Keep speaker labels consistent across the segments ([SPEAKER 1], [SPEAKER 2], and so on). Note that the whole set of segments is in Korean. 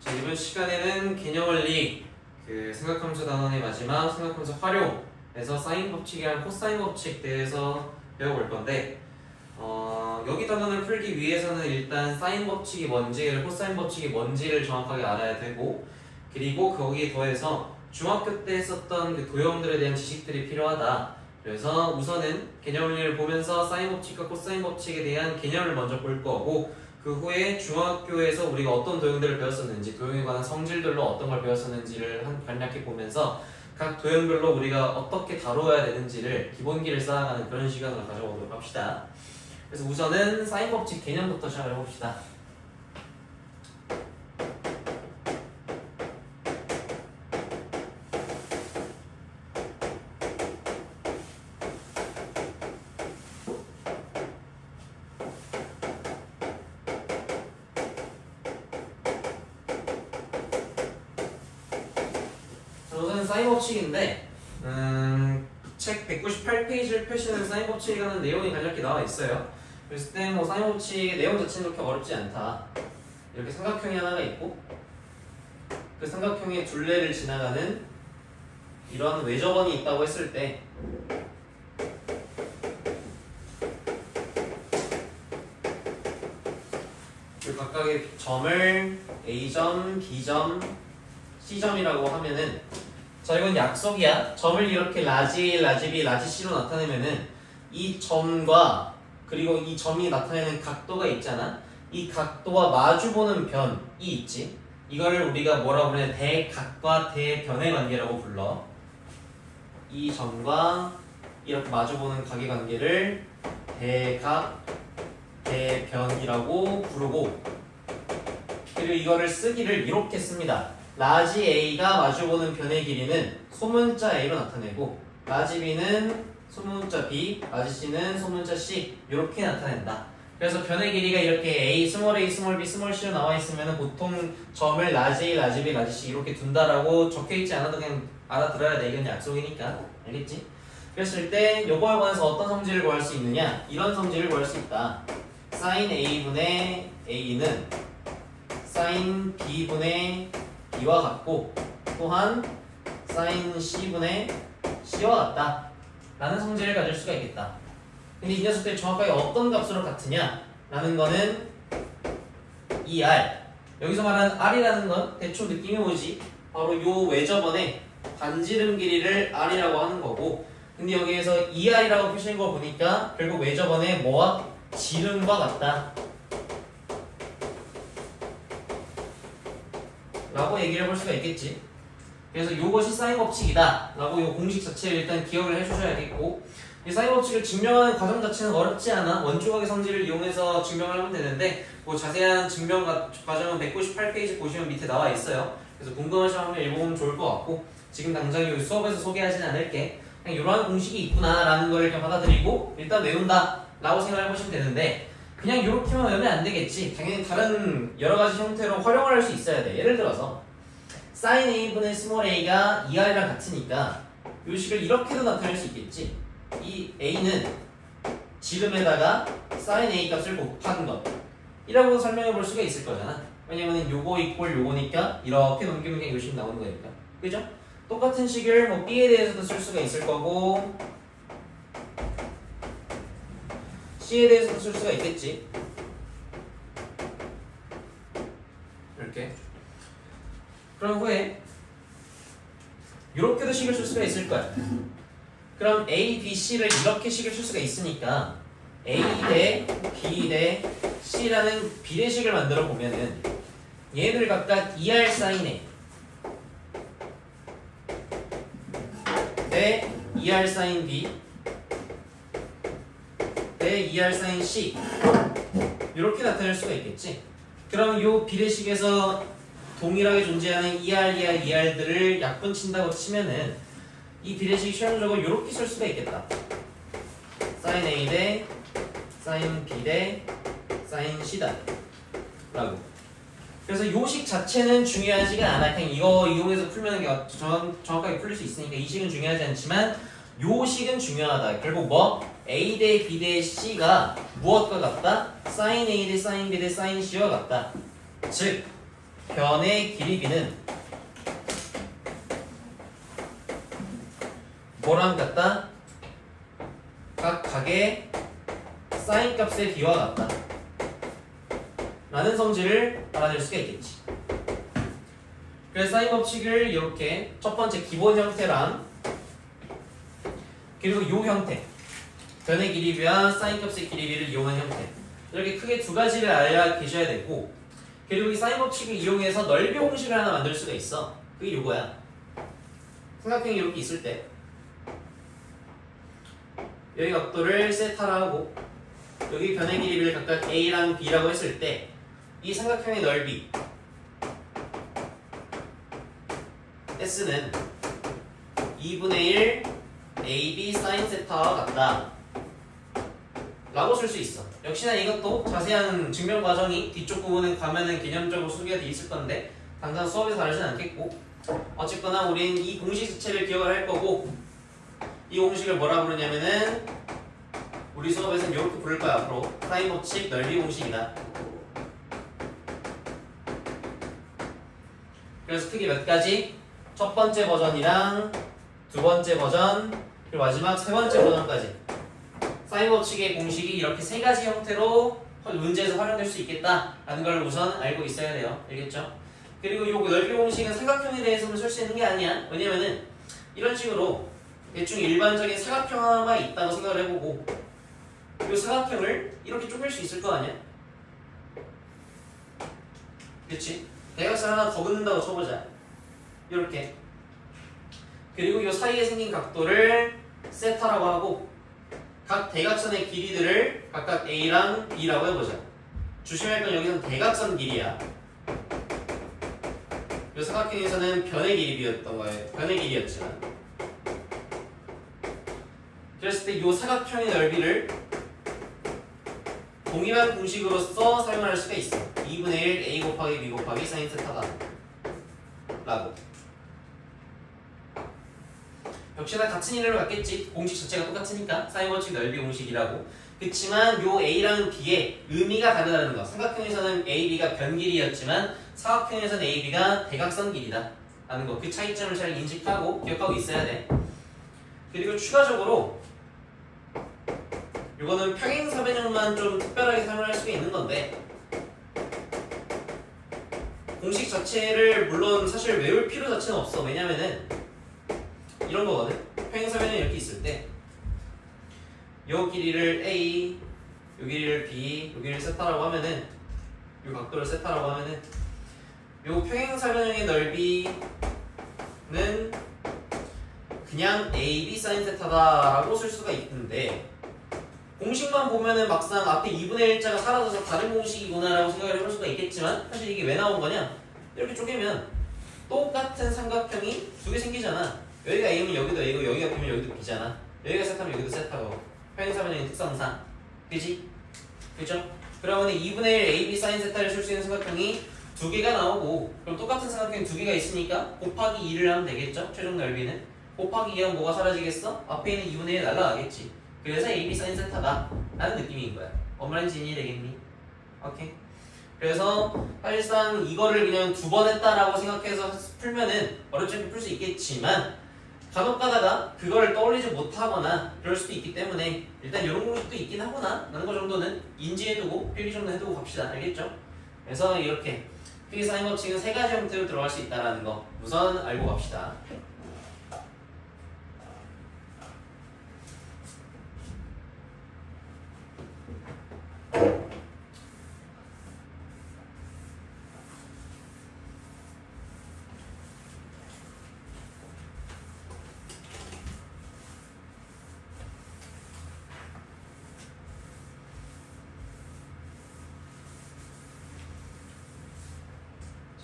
[SPEAKER 1] 자, 이번 시간에는 개념원리 생각함수 단원의 마지막 생각함수 활용에서 사인 법칙이랑 코사인 법칙 대해서 배워볼 건데 여기 단원을 풀기 위해서는 일단 사인 법칙이 뭔지를 코사인 법칙이 뭔지를 정확하게 알아야 되고, 그리고 거기에 더해서 중학교 때 썼던 그 도형들에 대한 지식들이 필요하다. 그래서 우선은 개념원리를 보면서 사인 법칙과 코사인 법칙에 대한 개념을 먼저 볼 거고, 그 후에 중학교에서 우리가 어떤 도형들을 배웠었는지, 도형에 관한 성질들로 어떤 걸 배웠었는지를 간략히 보면서 각 도형별로 우리가 어떻게 다뤄야 되는지를 기본기를 쌓아가는 그런 시간을 가져보도록 합시다. 그래서 우선은 사인 법칙 개념부터 시작을 해봅시다. 사인 법칙인데 책 198페이지를 펴시는 사인 법칙이라는 내용이 간략히 나와 있어요. 그랬을 때 뭐 사인 법칙의 내용 자체는 그렇게 어렵지 않다. 이렇게 삼각형이 하나가 있고, 그 삼각형의 둘레를 지나가는 이런 외접원이 있다고 했을 때 그 각각의 점을 A점, B점, C점이라고 하면은, 자, 이건 약속이야. 점을 이렇게 라지, 라지 B, 라지 C로 나타내면은 이 점과 그리고 이 점이 나타내는 각도가 있잖아. 이 각도와 마주보는 변이 있지. 이거를 우리가 뭐라고 그래? 대각과 대변의 관계라고 불러. 이 점과 이렇게 마주보는 각의 관계를 대각, 대변이라고 부르고, 그리고 이거를 쓰기를 이렇게 씁니다. 라지 A가 마주보는 변의 길이는 소문자 A로 나타내고, 라지 B는 소문자 B, 라지 C는 소문자 C, 이렇게 나타낸다. 그래서 변의 길이가 이렇게 A, 스몰 a, 스몰 b, 스몰 c로 나와 있으면 보통 점을 라지 A, 라지 B, 라지 C 이렇게 둔다라고 적혀있지 않아도 그냥 알아들어야 돼. 이건 약속이니까. 알겠지? 그랬을 때 요거에 관해서 어떤 성질을 구할 수 있느냐? 이런 성질을 구할 수 있다. sin A분의 A는 sin B분의 B와 같고, 또한 sin C분의 C와 같다 라는 성질을 가질 수가 있겠다. 근데 이 녀석들이 정확하게 어떤 값으로 같으냐 라는 거는 이 R, 여기서 말하는 R이라는 건 대충 느낌이 오지? 바로 요 외접원의 반지름 길이를 R이라고 하는 거고, 근데 여기에서 ER이라고 표시한 거 보니까 결국 외접원의 뭐와? 지름과 같다 라고 얘기를 해볼 수가 있겠지. 그래서 이것이 사인 법칙이다 라고 이 공식 자체를 일단 기억을 해주셔야겠고, 이 사인 법칙을 증명하는 과정 자체는 어렵지 않아. 원주각의 성질을 이용해서 증명을 하면 되는데, 뭐 자세한 증명 과정은 198페이지 보시면 밑에 나와 있어요. 그래서 궁금하시면 한번 읽어보면 좋을 것 같고, 지금 당장 이 수업에서 소개하진 않을게. 그냥 이러한 공식이 있구나 라는 걸 이렇게 받아들이고 일단 외운다 라고 생각을 해보시면 되는데, 그냥 이렇게만 외우면 안 되겠지. 당연히 다른 여러 가지 형태로 활용을 할 수 있어야 돼. 예를 들어서 sin A분의 스몰 a가 2R이랑 같으니까 이 식을 이렇게도 나타낼 수 있겠지. 이 A는 지름에다가 sin A 값을 곱한 것 이라고 설명해 볼 수가 있을 거잖아. 왜냐면 요거 이꼴 요거니까 이렇게 넘기면 그냥 요 식 나오는 거니까. 그죠? 똑같은 식을 뭐 B에 대해서도 쓸 수가 있을 거고 C에 대해서도 쓸 수가 있겠지. 이렇게. 그럼 후에 이렇게도 식을 쓸 수가 있을 거야. 그럼 A, B, C를 이렇게 식을 쓸 수가 있으니까 A 대 B 대 C라는 비례식을 만들어 보면은 얘들 각각 2R sin A 대 2R sin B 대 2R sin C 이렇게 나타낼 수가 있겠지. 그럼 이 비례식에서 동일하게 존재하는 2R, 2R, 2R들을 약분친다고 치면은 이 비례식이 최종적으로 이렇게 쓸 수가 있겠다. sin A 대 sin B 대 sin C다 라고. 그래서 요 식 자체는 중요하지가 않아. 그냥 이거 이용해서 풀면 정확하게 풀릴 수 있으니까 이 식은 중요하지 않지만 요 식은 중요하다. 결국 뭐? A 대 B 대 C가 무엇과 같다? sin A 대 sin B 대 sin C와 같다. 즉 변의 길이 b는 뭐랑 같다? 각각의 사인 값의 b와 같다 라는 성질을 알아낼 수가 있겠지. 그래서 사인 법칙을 이렇게 첫 번째 기본 형태랑 그리고 요 형태 변의 길이비와 사인 값의 길이비를 이용한 형태 이렇게 크게 두 가지를 알아 계셔야 되고 그리고 이 사인 법칙을 이용해서 넓이 공식을 하나 만들 수가 있어. 그게 요거야. 삼각형이 이렇게 있을 때 여기 각도를 세타라 하고 여기 변의 길이비를 각각 A랑 B라고 했을 때 이 삼각형의 넓이 S는 2분의 1 AB sin 세타와 같다 라고 쓸 수 있어. 역시나 이것도 자세한 증명 과정이 뒤쪽 부분은 가면은 개념적으로 소개가 돼 있을 건데 당장 수업에서 다루진 않겠고 어쨌거나 우린 이 공식 자체를 기억을 할 거고 이 공식을 뭐라 부르냐면은 우리 수업에서는 이렇게 부를 거야. 앞으로 사인 법칙 넓이 공식이다. 그래서 크게 몇 가지? 첫 번째 버전이랑 두 번째 버전 그리고 마지막 세 번째 버전까지 사인 법칙의 공식이 이렇게 세 가지 형태로 문제에서 활용될 수 있겠다라는 걸 우선 알고 있어야 돼요. 알겠죠? 그리고 이 넓이 공식은 삼각형에 대해서는 쓸 수 있는 게 아니야. 왜냐면은 이런 식으로 대충 일반적인 사각형 하나가 있다고 생각을 해보고 이 사각형을 이렇게 쪼갤 수 있을 거 아니야? 그치? 대각선 하나 더 긋는다고 쳐보자. 이렇게. 그리고 이 사이에 생긴 각도를 세타라고 하고 각 대각선의 길이들을 각각 A랑 B라고 해보자. 조심할 건 여기서는 대각선 길이야. 이 사각형에서는 변의 길이 B였던 거예요. 변의 길이였지만. 그랬을 때 이 사각형의 넓이를 동일한 공식으로서 사용할 수가 있어. 2분의 1 A 곱하기 B 곱하기 사인 세타다 라고. 역시나 같은 이름을 갖겠지. 공식 자체가 똑같으니까 사인 법칙 넓이 공식이라고. 그치만 요 A랑 B의 의미가 다르다는 거. 삼각형에서는 A, B가 변 길이였지만 사각형에서는 A, B가 대각선 길이다 라는 거. 그 차이점을 잘 인식하고 기억하고 있어야 돼. 그리고 추가적으로 이거는 평행사변형만 좀 특별하게 사용할 수가 있는 건데 공식 자체를 물론 사실 외울 필요 자체는 없어. 왜냐면은 이런 거거든. 평행사변형이 이렇게 있을 때 요 길이를 A, 요 길이를 B, 요 길이를 세타라고 하면은 요 각도를 세타라고 하면은 요 평행사변형의 넓이는 그냥 AB sin 세타다라고 쓸 수가 있는데 공식만 보면은 막상 앞에 2분의 1자가 사라져서 다른 공식이구나라고 생각을 해볼 수가 있겠지만 사실 이게 왜 나온 거냐? 이렇게 쪼개면 똑같은 삼각형이 두 개 생기잖아. 여기가 A면 여기도 A고 여기가 B면 여기도 B잖아. 여기가 세타면 여기도 세타고 평행사변형의 특성상 그지? 그죠? 그러면 2분의 1 AB sin 세타를 쓸 수 있는 삼각형이 두 개가 나오고 그럼 똑같은 삼각형이 두 개가 있으니까 곱하기 2를 하면 되겠죠? 최종 넓이는 곱하기 2하면 뭐가 사라지겠어? 앞에 있는 2분의 1 날라가겠지. 그래서 AB sin 세타다 라는 느낌인 거야. 뭔 말인지 이해 되겠니? 오케이. 그래서 사실상 이거를 그냥 두 번 했다라고 생각해서 풀면은 어렵지 않게 풀 수 있겠지만 간혹 가다가 그거를 떠올리지 못하거나 그럴 수도 있기 때문에 일단 이런 공식도 있긴 하구나 라는 거 정도는 인지해두고 필기 정도 해두고 갑시다. 알겠죠? 그래서 이렇게 필기 사인 법칙은 세 가지 형태로 들어갈 수 있다는 거 우선 알고 갑시다.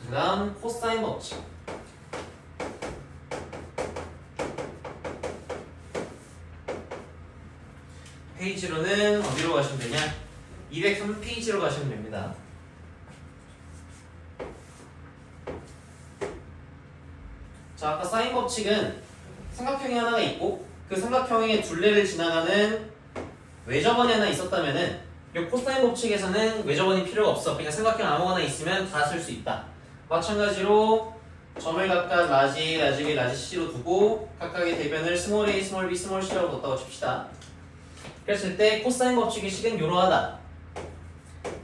[SPEAKER 1] 그 다음 코사인 법칙. 페이지로는 어디로 가시면 되냐? 203페이지로 가시면 됩니다. 자, 아까 사인 법칙은 삼각형이 하나가 있고 그 삼각형의 둘레를 지나가는 외접원이 하나 있었다면은 이 코사인 법칙에서는 외접원이 필요가 없어. 그러니까 삼각형 아무거나 있으면 다 쓸 수 있다 마찬가지로 점을 각각 라지, 라지 B, 라지 C로 두고 각각의 대변을 스몰 a, 스몰 b, 스몰 c라고 뒀다고 칩시다. 그랬을 때 코사인 법칙의 식은 이러하다.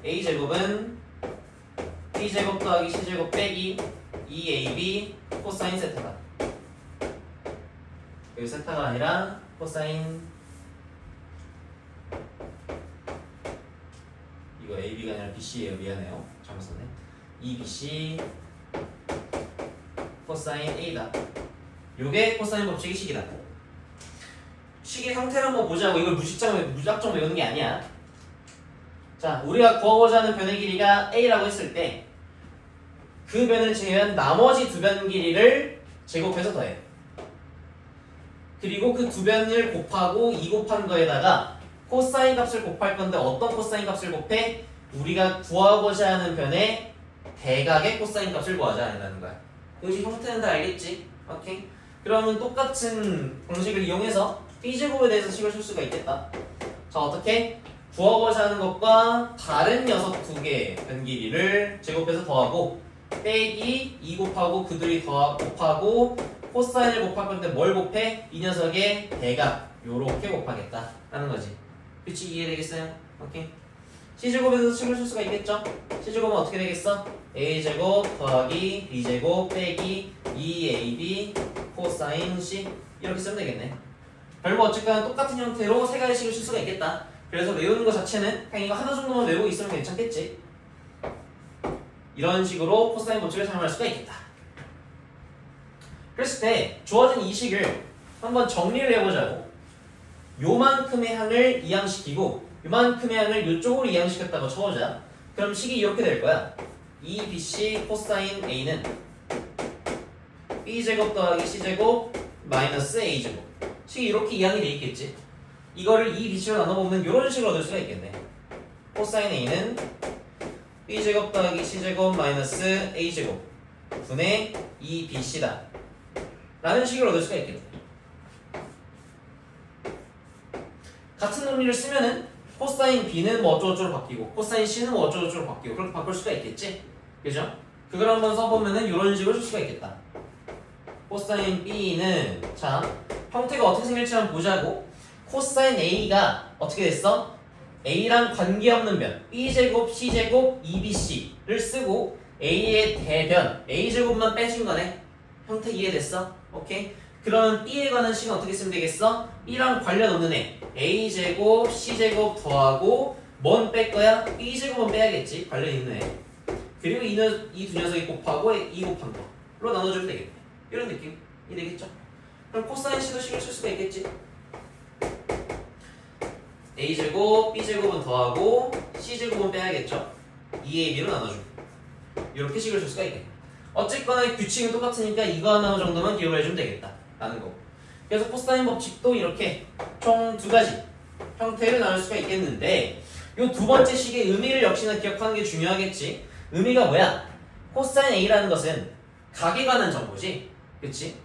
[SPEAKER 1] a제곱은 b제곱 더하기 c제곱 빼기 2ab 코사인 세타다. 여기 세타가 아니라 코사인, 이거 ab가 아니라 bc예요. 미안해요. 잘못 썼네. 2bc 코사인 a다. 요게 코사인 법칙의 식이다. 식의 형태를 한번 보자고. 이걸 무작정 외우는 게 아니야. 자, 우리가 구하고자 하는 변의 길이가 a라고 했을 때 그 변을 제외한 나머지 두 변 길이를 제곱해서 더해. 그리고 그 두 변을 곱하고 2 곱한 거에다가 코사인 값을 곱할 건데 어떤 코사인 값을 곱해? 우리가 구하고자 하는 변의 대각의 코사인 값을 구하자 한다는 거야. 공식 형태는 다 알겠지? 오케이? 그러면 똑같은 공식을 이용해서 b제곱에 대해서 식을 쓸 수가 있겠다. 자, 어떻게? 구하고자 하는 것과 다른 녀석 두 개의 변 길이를 제곱해서 더하고 빼기 2 곱하고 그들이 곱하고 코사인을 곱할 건데 뭘 곱해? 이 녀석의 대각 요렇게 곱하겠다 라는 거지. 그치? 이해되겠어요? 오케이. c제곱에서 식을 쓸 수가 있겠죠? c제곱은 어떻게 되겠어? a제곱 더하기 b제곱 빼기 2ab 코사인 c 이렇게 쓰면 되겠네. 결국 어쨌거나 똑같은 형태로 세 가지씩을 쓸 수가 있겠다. 그래서 외우는 것 자체는 그냥 이거 하나 정도만 외우고 있으면 괜찮겠지. 이런 식으로 코사인 법칙을 사용할 수가 있겠다. 그랬을 때 주어진 이 식을 한번 정리를 해보자고. 요만큼의 항을 이항시키고 요만큼의 항을 이쪽으로 이항시켰다고 쳐보자. 그럼 식이 이렇게 될 거야. 2bc 코사인 a는 b제곱 더하기 c제곱 마이너스 a제곱. 식이 이렇게 이항이 돼 있겠지. 이거를 2bc로 나눠보면 이런 식으로 얻을 수가 있겠네. 코사인 a는 b제곱 더하기 c제곱 마이너스 a제곱 분의 2bc다 라는 식을 얻을 수가 있겠네. 같은 논리를 쓰면은 코사인 b는 뭐 어쩌고저쩌고 바뀌고 코사인 c는 뭐 어쩌고저쩌고 바뀌고 그렇게 바꿀 수가 있겠지? 그죠? 그걸 한번 써보면은 이런 식으로 쓸 수가 있겠다. 코사인 b는 자 형태가 어떻게 생길지 한번 보자고. 코사인 a가 어떻게 됐어? a랑 관계없는 변 b제곱 c제곱 2bc를 쓰고 a의 대변 a제곱만 빼준 거네. 형태 이해됐어? 오케이? 그러면 b에 관한 식은 어떻게 쓰면 되겠어? b랑 관련 없는 애 a제곱 c제곱 더하고 뭔 뺄 거야? b제곱은 빼야겠지. 관련 있는 애. 그리고 이 두 녀석이 곱하고 2 곱한 거로 나눠주면 되겠네. 이런 느낌 이해되겠죠? 그럼 코사인 c도 식을 쓸 수가 있겠지. a제곱 b제곱은 더하고 c제곱은 빼야겠죠. 2ab로 나눠주고 이렇게 식을 쓸 수가 있겠네. 어쨌거나 규칙은 똑같으니까 이거 하나 정도만 기억을 해주면 되겠다 라는 거고. 그래서 코사인 법칙도 이렇게 총 두 가지 형태를 나눌 수가 있겠는데 이 두 번째 식의 의미를 역시나 기억하는 게 중요하겠지. 의미가 뭐야? 코사인 a라는 것은 각에 관한 정보지. 그치?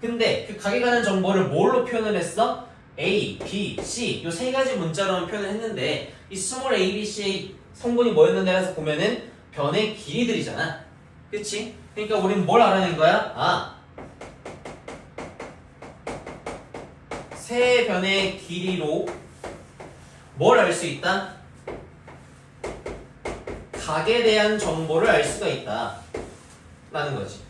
[SPEAKER 1] 근데 그 각에 관한 정보를 뭘로 표현을 했어? A, B, C 요 세 가지 문자로 표현을 했는데 이 스몰 a, b, c의 성분이 뭐였는데 해서 보면은 변의 길이들이잖아. 그치? 그러니까 우리는 뭘 알아낸 거야? 아, 세 변의 길이로 뭘 알 수 있다? 각에 대한 정보를 알 수가 있다 라는 거지.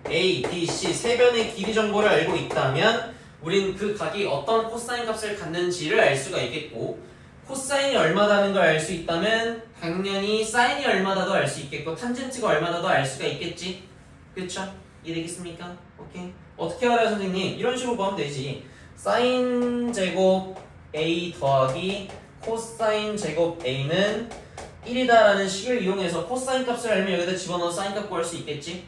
[SPEAKER 1] A, B, C 세 변의 길이 정보를 알고 있다면 우린 그 각이 어떤 코사인 값을 갖는지를 알 수가 있겠고 코사인이 얼마다는 걸 알 수 있다면 당연히 사인이 얼마다도 알 수 있겠고 탄젠트가 얼마다도 알 수가 있겠지. 그쵸? 이해되겠습니까? 오케이. 어떻게 알아요 선생님? 이런 식으로 보면 되지. 사인 제곱 A 더하기 코사인 제곱 A는 1이다 라는 식을 이용해서 코사인 값을 알면 여기다 집어넣어 사인 값 구할 수 있겠지?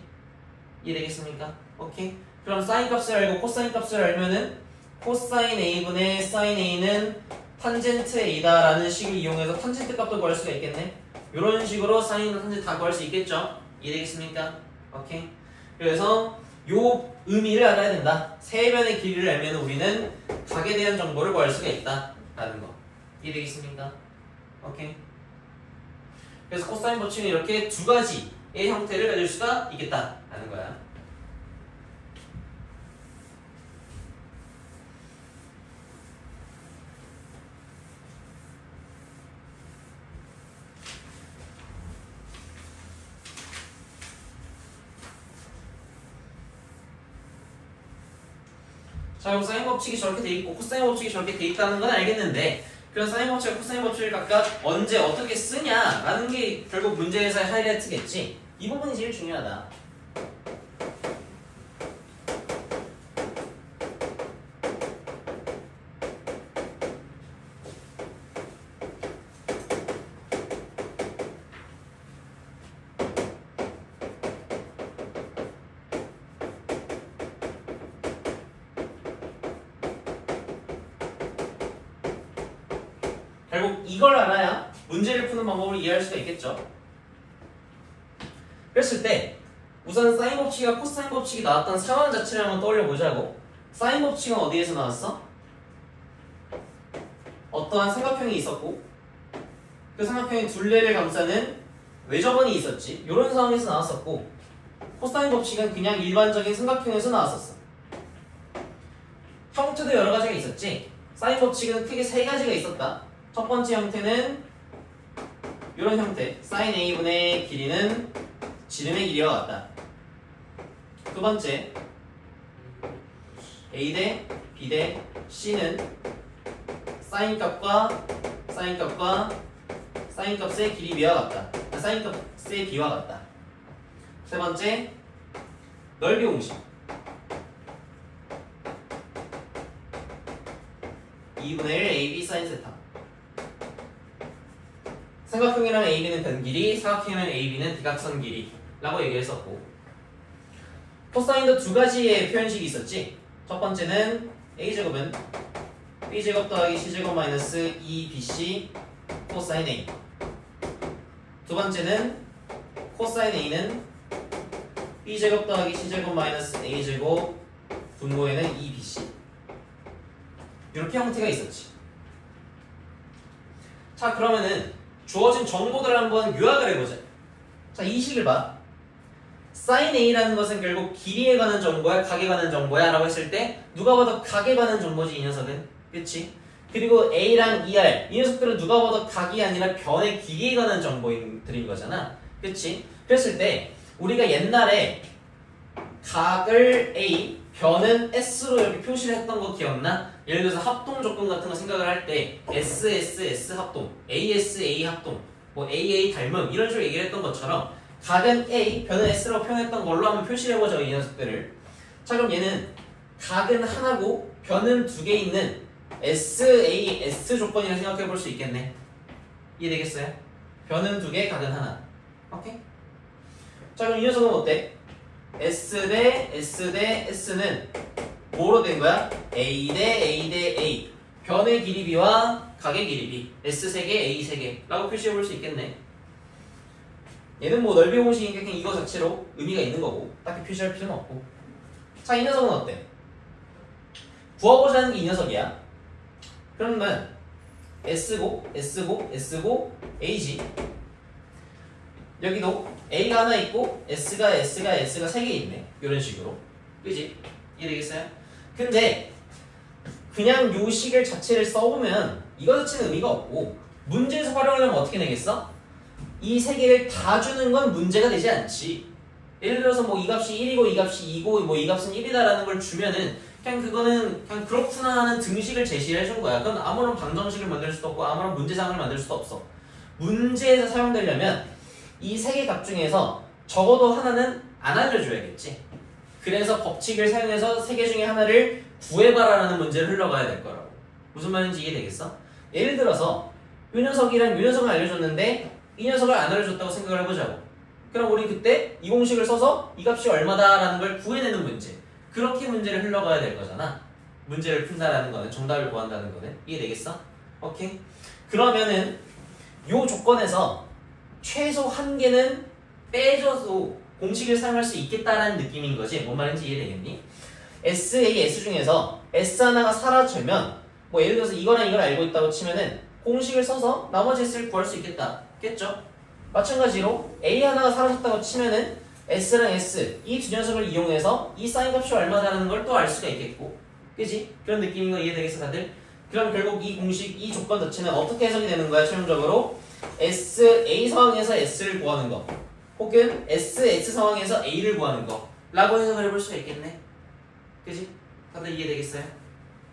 [SPEAKER 1] 이해되겠습니까? 오케이. 그럼 사인 값을 알고 코사인 값을 알면은 코사인 A분의 사인 A는 탄젠트 A다 라는 식을 이용해서 탄젠트 값도 구할 수가 있겠네. 이런 식으로 사인이나 탄젠트 다 구할 수 있겠죠? 이해되겠습니까? 오케이. 그래서 요 의미를 알아야 된다. 세 변의 길이를 알면 우리는 각에 대한 정보를 구할 수가 있다 라는 거. 이해되겠습니까? 오케이. 그래서 코사인 법칙은 이렇게 두 가지의 형태를 가질 수가 있겠다라는 거야. 자, 그럼 사인 법칙이 저렇게 돼 있고 코사인 법칙이 저렇게 돼 있다는 건 알겠는데, 그런 사인 법칙과 코사인 법칙을 각각 언제 어떻게 쓰냐라는 게 결국 문제에서의 하이라이트겠지. 이 부분이 제일 중요하다. 결국 이걸 알아야 문제를 푸는 방법을 이해할 수가 있겠죠. 그랬을 때 우선 사인 법칙과 코사인 법칙이 나왔던 상황 자체를 한번 떠올려 보자고. 사인 법칙은 어디에서 나왔어? 어떠한 삼각형이 있었고 그 삼각형의 둘레를 감싸는 외접원이 있었지. 이런 상황에서 나왔었고, 코사인 법칙은 그냥 일반적인 삼각형에서 나왔었어. 형태도 여러 가지가 있었지. 사인 법칙은 크게 세 가지가 있었다. 첫 번째 형태는 이런 형태, sin a분의 길이는 지름의 길이와 같다. 두 번째, a 대 b 대 c는 sin 값과 sin 값의 길이 비와 같다. sin 값의 비와 같다. 세 번째, 넓이 공식. 2분의 1 ab sin 세타. 삼각형이랑 AB는 변길이, 사각형이랑 AB는 대각선 길이라고 얘기했었고, 코사인도 두 가지의 표현식이 있었지. 첫 번째는 A제곱은 B제곱 더하기 C제곱 마이너스 2BC 코사인 A. 두 번째는 코사인 A는 B제곱 더하기 C제곱 마이너스 A제곱 분모에는 2BC. 이렇게 형태가 있었지. 자, 그러면은 주어진 정보들을 한번 요약을 해보자. 자, 이 식을 봐. sin A라는 것은 결국 길이에 관한 정보야, 각에 관한 정보야 라고 했을 때 누가 봐도 각에 관한 정보지, 이 녀석은. 그치? 그리고 A랑 ER, 이 녀석들은 누가 봐도 각이 아니라 변의 길이에 관한 정보들인 거잖아. 그치? 그랬을 때 우리가 옛날에 각을 A, 변은 S로 이렇게 표시를 했던 거 기억나? 예를 들어서 합동 조건 같은 거 생각을 할 때 SSS 합동, ASA 합동, 뭐 AA 닮음 이런 식으로 얘기를 했던 것처럼 각은 A, 변은 S라고 표현했던 걸로 한번 표시를 해보자, 이 녀석들을. 자, 그럼 얘는 각은 하나고 변은 두 개 있는 SAS 조건이라 생각해 볼 수 있겠네. 이해되겠어요? 변은 두 개, 각은 하나. 오케이? 자, 그럼 이 녀석은 어때? S 대 S 대 S는 뭐로 된 거야? A 대 A 대 A. 변의 길이 B와 각의 길이 B. S 3개, A 3개 라고 표시해 볼 수 있겠네. 얘는 뭐 넓이 공식이니까 그냥 이거 자체로 의미가 있는 거고 딱히 표시할 필요는 없고. 자, 이 녀석은 어때? 구워보자는 게 이 녀석이야. 그러면 S고 S고 S고 A지. 여기도 A가 하나 있고 S가 3개 있네. 이런 식으로. 그지? 이해되겠어요? 근데 그냥 요 식을 자체를 써보면 이거 자체는 의미가 없고, 문제에서 활용하려면 어떻게 내겠어? 이 세 개를 다 주는 건 문제가 되지 않지. 예를 들어서 뭐 이 값이 1이고 이 값이 2고 뭐 이 값은 1이다라는 걸 주면은 그냥 그거는 그냥 그렇구나 하는 등식을 제시해 준 거야. 그건 아무런 방정식을 만들 수도 없고 아무런 문제상을 만들 수도 없어. 문제에서 사용되려면 이 세 개 값 중에서 적어도 하나는 안 알려줘야겠지. 그래서 법칙을 사용해서 세 개 중에 하나를 구해봐라라는 문제를 흘러가야 될 거라고. 무슨 말인지 이해되겠어? 예를 들어서 이 녀석이랑 이 녀석을 알려줬는데 이 녀석을 안 알려줬다고 생각을 해보자고. 그럼 우리 그때 이 공식을 써서 이 값이 얼마다라는 걸 구해내는 문제. 그렇게 문제를 흘러가야 될 거잖아. 문제를 푼다라는 거는, 정답을 구한다는 거는. 이해되겠어? 오케이? 그러면은 요 조건에서 최소 한 개는 빼줘도 공식을 사용할 수 있겠다라는 느낌인 거지. 뭔 말인지 이해되겠니? S, A, S 중에서 S 하나가 사라지면 뭐 예를 들어서 이거랑 이걸 알고 있다고 치면은 공식을 써서 나머지 S를 구할 수 있겠다. 겠죠? 마찬가지로 A 하나가 사라졌다고 치면은 S랑 S 이 두 녀석을 이용해서 이 사인 값이 얼마다라는 걸 또 알 수가 있겠고, 그지? 그런 느낌인 거 이해되겠어 다들? 그럼 결국 이 공식, 이 조건 자체는 어떻게 해석이 되는 거야 최종적으로? S, A 상황에서 S를 구하는 거 혹은 S, S 상황에서 A를 구하는 거 라고 해석을 해볼 수가 있겠네. 그지? 다들 이해되겠어요?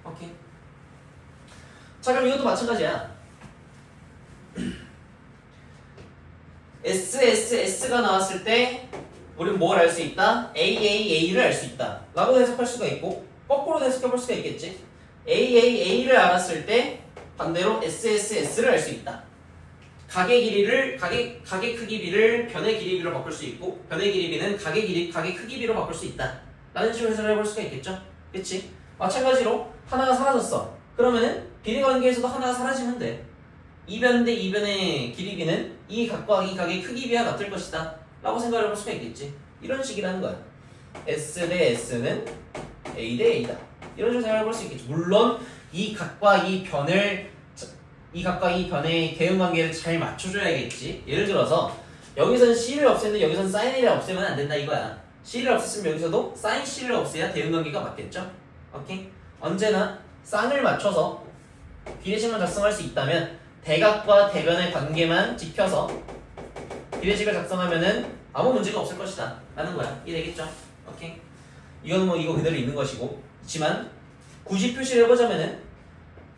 [SPEAKER 1] 오케이. 자 그럼 이것도 마찬가지야. S, S, S가 나왔을 때 우리는 뭘 알 수 있다? A, A, A를 알 수 있다 라고 해석할 수가 있고, 거꾸로 해석해볼 수가 있겠지. A, A, A를 알았을 때 반대로 S, S, S를 알 수 있다. 각의 길이를 각의 크기 비를 변의 길이 비로 바꿀 수 있고, 변의 길이 비는 각의 크기 비로 바꿀 수 있다 라는 식으로 해석을 해볼 수가 있겠죠. 그치? 마찬가지로 하나가 사라졌어. 그러면은 비례 관계에서도 하나가 사라지면 돼. 이변 대 이변의 길이 비는 이 각과 이 각의 크기 비와 같을 것이다 라고 생각을 해볼 수가 있겠지. 이런 식이라는 거야. S 대 S는 A 대 A다. 이런 식으로 생각해 볼 수 있겠지. 물론 이 각과 이 변의 대응관계를 잘 맞춰줘야겠지. 예를 들어서 여기선 C를 없애는데 여기선 sin A를 없애면 안 된다 이거야. C를 없앴으면 여기서도 sin C를 없애야 대응관계가 맞겠죠. 오케이? 언제나 쌍을 맞춰서 비례식만 작성할 수 있다면 대각과 대변의 관계만 지켜서 비례식을 작성하면은 아무 문제가 없을 것이다 라는 거야. 이해되겠죠? 오케이? 이거는 뭐 이거 그대로 있는 것이고, 그렇지만 굳이 표시를 해보자면은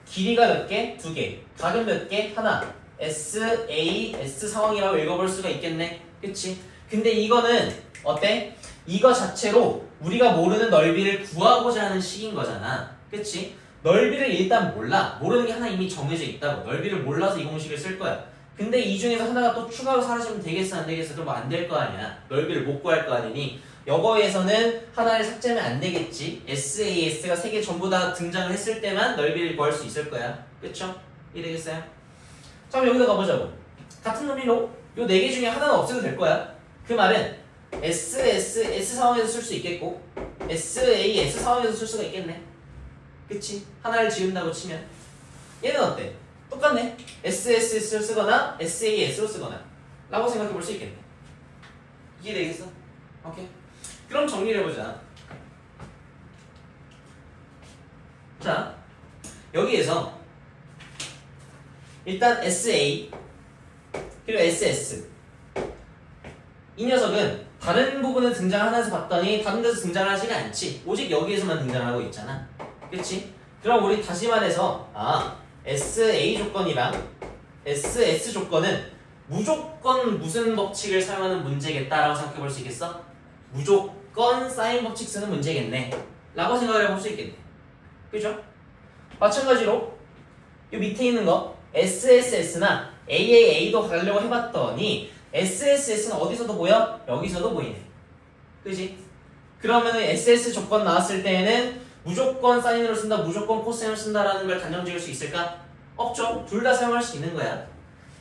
[SPEAKER 1] 길이가 몇 개? 2개. 각은 몇 개? 하나. S, A, S 상황이라고 읽어볼 수가 있겠네. 그치? 근데 이거는 어때? 이거 자체로 우리가 모르는 넓이를 구하고자 하는 식인 거잖아. 그치? 넓이를 일단 몰라. 모르는 게 하나 이미 정해져 있다고. 넓이를 몰라서 이 공식을 쓸 거야. 근데 이 중에서 하나가 또 추가로 사라지면 되겠어 안 되겠어? 그럼 안 될 거 아니야. 넓이를 못 구할 거 아니니. 여거에서는 하나를 삭제하면 안 되겠지. S, A, S가 3개 전부 다 등장을 했을 때만 넓이를 구할 수 있을 거야. 그쵸? 이해되겠어요? 자 그럼 여기다 가보자고. 같은 논리로 요 4개 중에 하나는 없애도 될 거야. 그 말은 S, S, S 상황에서 쓸 수 있겠고 S, A, S 상황에서 쓸 수가 있겠네. 그치? 하나를 지운다고 치면 얘는 어때? 똑같네. S, S, S를 쓰거나 S, A, S로 쓰거나 라고 생각해 볼 수 있겠네. 이해되겠어? 오케이. 그럼 정리를 해보자. 자, 여기에서 일단 SA 그리고 SS 이 녀석은 다른 부분은 등장하면서 봤더니 다른 데서 등장하지가 않지. 오직 여기에서만 등장하고 있잖아. 그치? 그럼 우리 다시 말해서 SA 조건이랑 SS 조건은 무조건 무슨 법칙을 사용하는 문제겠다라고 생각해 볼 수 있겠어? 무조건 사인 법칙 쓰는 문제겠네 라고 생각을 해볼 수 있겠네. 그죠? 마찬가지로 이 밑에 있는 거 SSS나 AAA도 가려고 해봤더니 SSS는 어디서도 보여? 여기서도 보이네. 그지? 그러면은 SS 조건 나왔을 때에는 무조건 사인으로 쓴다, 무조건 코사인으로 쓴다라는 걸 단정 지을 수 있을까? 없죠. 둘 다 사용할 수 있는 거야.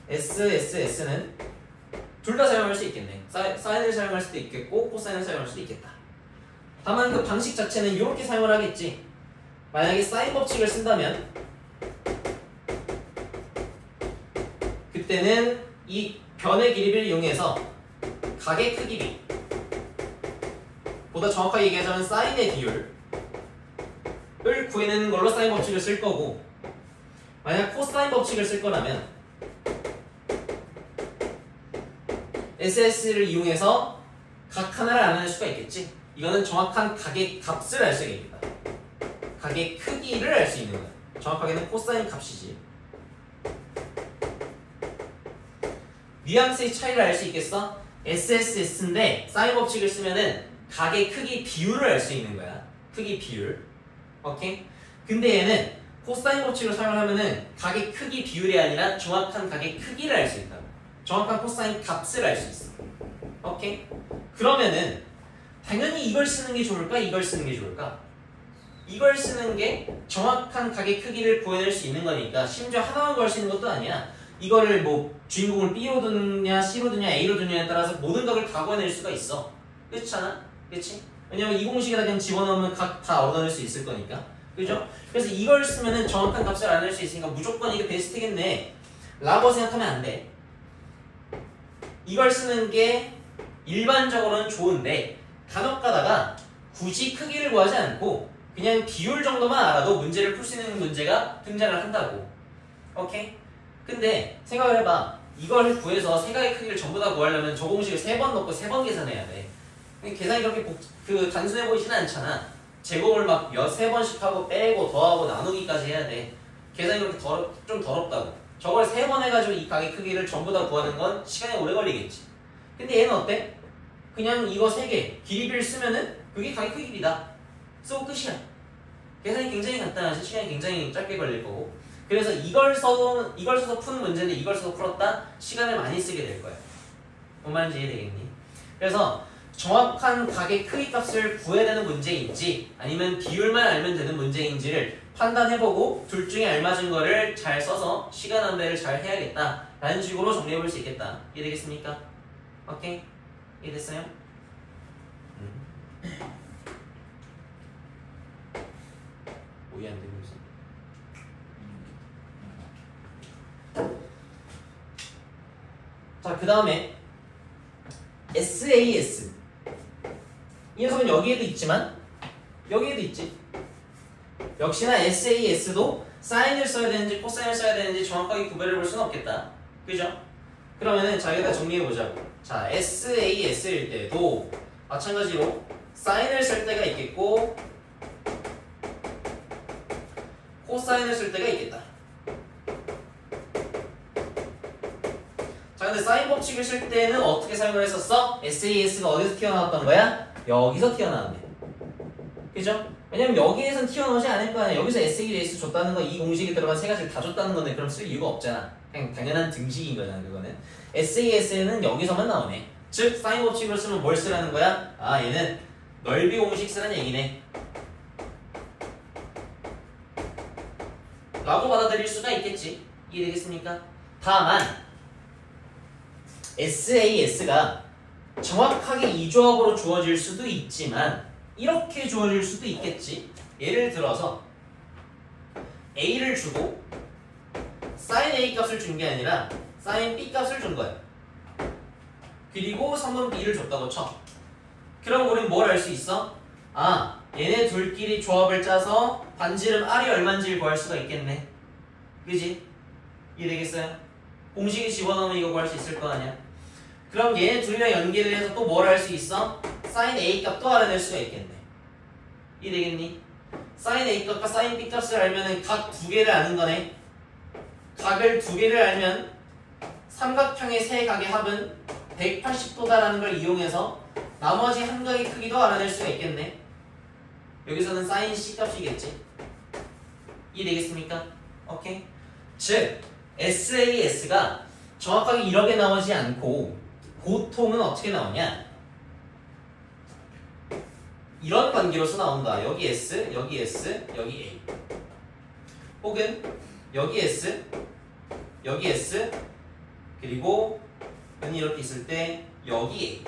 [SPEAKER 1] SSS는 둘 다 사용할 수 있겠네. 사인을 사용할 수도 있겠고 코사인을 사용할 수도 있겠다. 다만 그 방식 자체는 이렇게 사용을 하겠지. 만약에 사인 법칙을 쓴다면 그때는 이 변의 길이를 이용해서 각의 크기 비 보다 정확하게 얘기하자면 사인의 비율을 구해내는 걸로 사인 법칙을 쓸 거고, 만약 코사인 법칙을 쓸 거라면 SS를 이용해서 각 하나를 알아낼 수가 있겠지. 이거는 정확한 각의 값을 알 수가 있겠다. 각의 크기를 알 수 있는 거야. 정확하게는 코사인 값이지. 뉘앙스의 차이를 알 수 있겠어? SSS인데 사인 법칙을 쓰면은 각의 크기 비율을 알 수 있는 거야. 크기 비율. 오케이? 근데 얘는 코사인 법칙을 사용하면은 각의 크기 비율이 아니라 정확한 각의 크기를 알 수 있다고. 정확한 코사인 값을 알 수 있어. 오케이? 그러면은 당연히 이걸 쓰는 게 좋을까? 이걸 쓰는 게 좋을까? 이걸 쓰는 게 정확한 각의 크기를 구해낼 수 있는 거니까. 심지어 하나만 구할 수 있는 것도 아니야. 이거를 뭐 주인공을 B로 두느냐 C로 두느냐 A로 두느냐에 따라서 모든 각을 다 구해낼 수가 있어. 그렇잖아? 그치? 왜냐면 이 공식에다 그냥 집어넣으면 각 다 얻어낼 수 있을 거니까. 그죠? 그래서 이걸 쓰면은 정확한 값을 안 낼 수 있으니까 무조건 이게 베스트겠네 라고 생각하면 안 돼. 이걸 쓰는 게 일반적으로는 좋은데 간혹 가다가 굳이 크기를 구하지 않고 그냥 비율 정도만 알아도 문제를 풀 수 있는 문제가 등장을 한다고. 오케이? 근데 생각을 해봐. 이걸 구해서 세 가지 크기를 전부 다 구하려면 저 공식을 3번 넣고 3번 계산해야 돼. 계산이 그렇게 단순해 보이지는 않잖아. 제곱을 막 3번씩 하고 빼고 더하고 나누기까지 해야 돼. 계산이 그렇게 좀 더럽다고. 저걸 3번 해가지고 이 가게 크기를 전부 다 구하는 건 시간이 오래 걸리겠지. 근데 얘는 어때? 그냥 이거 3개 길이비를 쓰면은 그게 가게 크기 길이다. 쓰고 끝이야. 계산이 굉장히 간단하지. 시간이 굉장히 짧게 걸릴 거고. 그래서 이걸 써서 푸는 문제인데 이걸 써서 풀었다? 시간을 많이 쓰게 될 거야. 뭔 말인지 이해되겠니? 그래서 정확한 가게 크기 값을 구해야 되는 문제인지 아니면 비율만 알면 되는 문제인지를 판단해보고 둘 중에 알맞은 거를 잘 써서 시간 안배를 잘 해야겠다 라는 식으로 정리해볼 수 있겠다. 이해되겠습니까? 오케이? 이해됐어요? 오이 안 되고 있어. 자, 그 다음에 SAS 이 녀석은 여기에도 있지만 여기에도 있지. 역시나 SAS도 사인을 써야 되는지 코사인을 써야 되는지 정확하게 구별해 볼 수는 없겠다. 그죠? 그러면은 자, 여기다 정리해 보자고. 자, SAS일 때도 마찬가지로 사인을 쓸 때가 있겠고 코사인을 쓸 때가 있겠다. 자, 근데 사인 법칙을 쓸 때는 어떻게 사용을 했었어? SAS가 어디서 튀어나왔던 거야? 여기서 튀어나왔네. 그죠? 왜냐면 여기에선 튀어나오지 않을 거 아니야. 여기서 SAS 줬다는 건 이 공식에 들어간 세 가지를 다 줬다는 건데 그럼 쓸 이유가 없잖아. 그냥 당연한 등식인 거잖아, 그거는. SAS는 여기서만 나오네. 즉, 사인 법칙을 쓰면 뭘 쓰라는 거야? 아, 얘는 넓이 공식 쓰라는 얘기네. 라고 받아들일 수가 있겠지. 이해되겠습니까? 다만 SAS가 정확하게 이 조합으로 주어질 수도 있지만 이렇게 주어질 수도 있겠지. 예를 들어서 A를 주고 sin A 값을 준 게 아니라 sin B 값을 준 거야. 그리고 3번 B를 줬다고 쳐. 그럼 우린 뭘 알 수 있어? 아, 얘네 둘끼리 조합을 짜서 반지름 R이 얼마인지를 구할 수가 있겠네. 그지? 이해되겠어요? 공식에 집어넣으면 이거 구할 수 있을 거 아니야. 그럼 얘네 둘이랑 연계를 해서 또 뭘 알 수 있어? sin A 값도 알아낼 수가 있겠네. 이해되겠니? sin A 값과 sin B 값을 알면은 각 두 개를 아는 거네. 각을 두 개를 알면 삼각형의 세 각의 합은 180도다라는 걸 이용해서 나머지 한 각의 크기도 알아낼 수가 있겠네. 여기서는 sin C 값이겠지. 이해되겠습니까? 오케이? 즉 SAS가 정확하게 이렇게 나오지 않고 보통은 어떻게 나오냐? 이런 관계로서 나온다. 여기 S, 여기 S, 여기 A. 혹은 여기 S, 여기 S, 그리고 흔히 이렇게 있을 때 여기 A.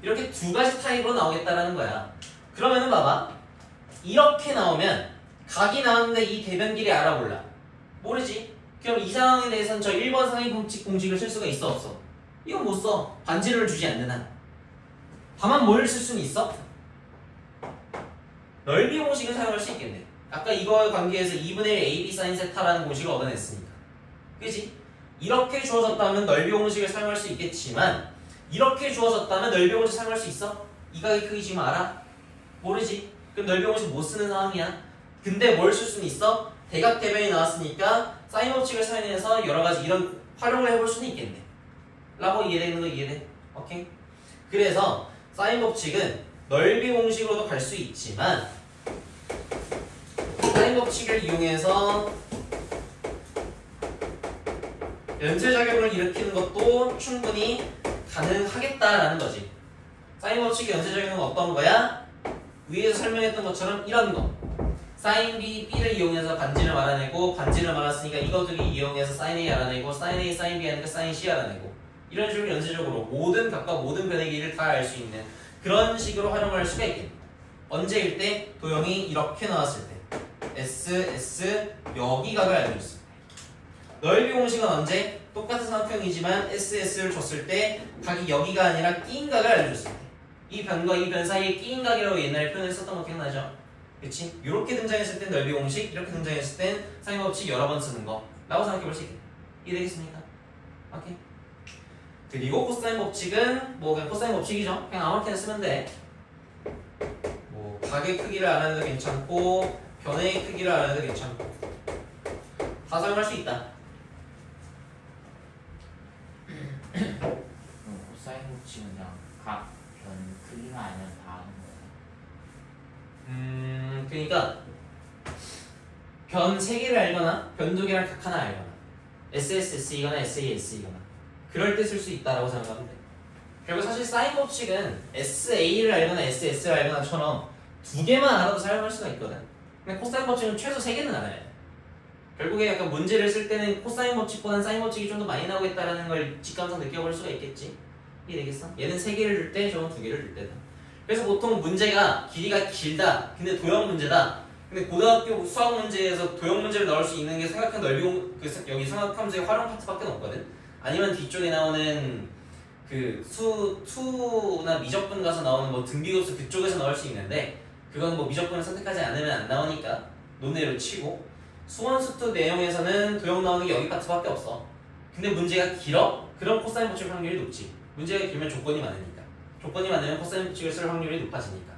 [SPEAKER 1] 이렇게 두 가지 타입으로 나오겠다라는 거야. 그러면은 봐봐. 이렇게 나오면 각이 나왔는데 이 대변 길이 알아볼라. 모르지? 그럼 이 상황에 대해서는 저 1번 상위 법칙 공식을 쓸 수가 있어 없어? 이건 못 써. 반지름을 주지 않는 한. 다만 뭘 쓸 수는 있어? 넓이 공식을 사용할 수 있겠네. 아까 이거에 관계해서 2분의 1 AB sin 세타라는 공식을 얻어냈으니까. 그지? 이렇게 주어졌다면 넓이 공식을 사용할 수 있겠지만 이렇게 주어졌다면 넓이 공식 사용할 수 있어? 이 각의 크기 지금 알아? 모르지? 그럼 넓이 공식 못 쓰는 상황이야. 근데 뭘 쓸 수는 있어? 대각 대변이 나왔으니까 사인 법칙을 사용해서 여러 가지 이런 활용을 해볼 수는 있겠네. 라고 이해되는 거 이해돼? 오케이? 그래서 사인 법칙은 넓이 공식으로도 갈 수 있지만 사인 법칙을 이용해서 연쇄작용을 일으키는 것도 충분히 가능하겠다라는 거지. 사인 법칙의 연쇄작용은 어떤 거야? 위에서 설명했던 것처럼 이런 거. sin B, B를 이용해서 반지를 알아내고 반지를 알았으니까 이것들이 이용해서 sin A 알아내고 sin A, sin B 하니까 sin C 알아내고 이런 식으로 연쇄적으로 모든 각과 모든 변의 길이를 다 알 수 있는 그런 식으로 활용할 수가 있겠네. 언제일 때? 도형이 이렇게 나왔을 때. S 여기 각을 알려줬을 때. 넓이 공식은 언제? 똑같은 삼각형이지만 SS를 줬을 때 각이 여기가 아니라 끼인 각을 알려줬을 때. 이 변과 이 변 사이에 끼인 각이라고 옛날에 표현했었던 거 기억나죠? 그치? 이렇게 등장했을 땐 넓이 공식, 이렇게 등장했을 땐 사인 법칙 여러 번 쓰는 거 라고 생각해 볼 수 있겠네. 이해되겠습니까? 오케이. 그리고 코사인 법칙은 뭐 그냥 코사인 법칙이죠. 그냥 아무렇게나 쓰면 돼. 뭐 각의 크기를 알아내도 괜찮고 변의 크기를 알아내도 괜찮고 다 사용할 수 있다.
[SPEAKER 2] 코사인 법칙은 그냥 각, 변, 크기가 아니라 다 하는 거예요.
[SPEAKER 1] 그러니까 변 3개를 알거나 변 2개랑 각 하나 알거나 SSS이거나 SAS이거나 그럴 때 쓸 수 있다라고 생각하면 돼. 결국 사실 사인 법칙은 SA를 알거나 SS를 알거나처럼 2개만 알아도 사용할 수가 있거든. 근데 코사인 법칙은 최소 3개는 알아야 돼. 결국에 약간 문제를 쓸 때는 코사인 법칙보다는 사인 법칙이 좀 더 많이 나오겠다라는 걸 직감상 느껴볼 수가 있겠지. 이해되겠어? 얘는 3개를 줄 때, 저건 2개를 줄 때다. 그래서 보통 문제가 길이가 길다. 근데 도형 문제다. 근데 고등학교 수학 문제에서 도형 문제를 넣을 수 있는 게 삼각형 넓이 여기 삼각함수의 활용 파트밖에 없거든. 아니면 뒤쪽에 나오는 그 수나 미적분 가서 나오는 뭐 등비급수 그쪽에서 넣을 수 있는데 그건 뭐 미적분을 선택하지 않으면 안 나오니까 논외로 치고 수원수투 내용에서는 도형 나오는 게 여기 파트밖에 없어. 근데 문제가 길어? 그럼 코사인 법칙 확률이 높지. 문제가 길면 조건이 많으니까. 조건이 많으면 코사인 법칙을 쓸 확률이 높아지니까.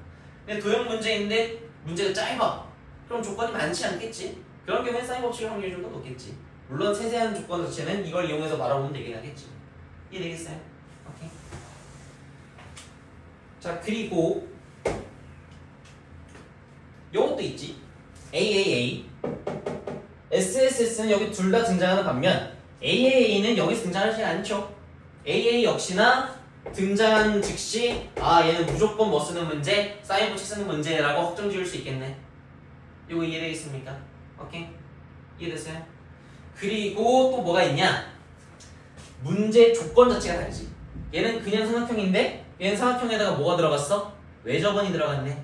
[SPEAKER 1] 근데 도형 문제인데 문제가 짧아. 그럼 조건이 많지 않겠지? 그런 경우에 사인 법칙 확률이 좀 더 높겠지. 물론 세세한 조건 자체는 이걸 이용해서 말아보면 되긴 하겠지. 이해되겠어요? 오케이. 자, 그리고 요것도 있지. AAA SSS는 여기 둘 다 등장하는 반면 AAA는 여기서 등장하지 않죠. AA 역시나 등장한 즉시 얘는 무조건 뭐 쓰는 문제, 사인 법칙 쓰는 문제라고 확정 지을 수 있겠네. 이거 이해되겠습니까? 오케이? 이해됐어요? 그리고 또 뭐가 있냐? 문제 조건 자체가 다르지. 얘는 그냥 삼각형인데 얘는 삼각형에다가 뭐가 들어갔어? 외접원이 들어갔네.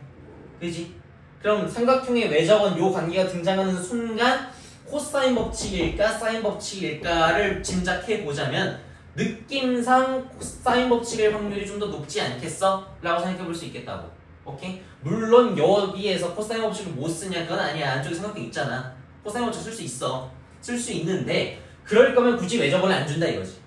[SPEAKER 1] 그지? 그럼 삼각형의 외접원 요 관계가 등장하는 순간 코사인 법칙일까 사인 법칙일까를 짐작해 보자면 느낌상 사인 법칙일 확률이 좀 더 높지 않겠어? 라고 생각해 볼 수 있겠다고. 오케이? 물론 여기에서 코사인 법칙을 못 쓰냐 그건 아니야. 안쪽에 삼각형 있잖아. 코사인 법칙 쓸 수 있어. 쓸 수 있는데 그럴 거면 굳이 외접원을 안 준다 이거지.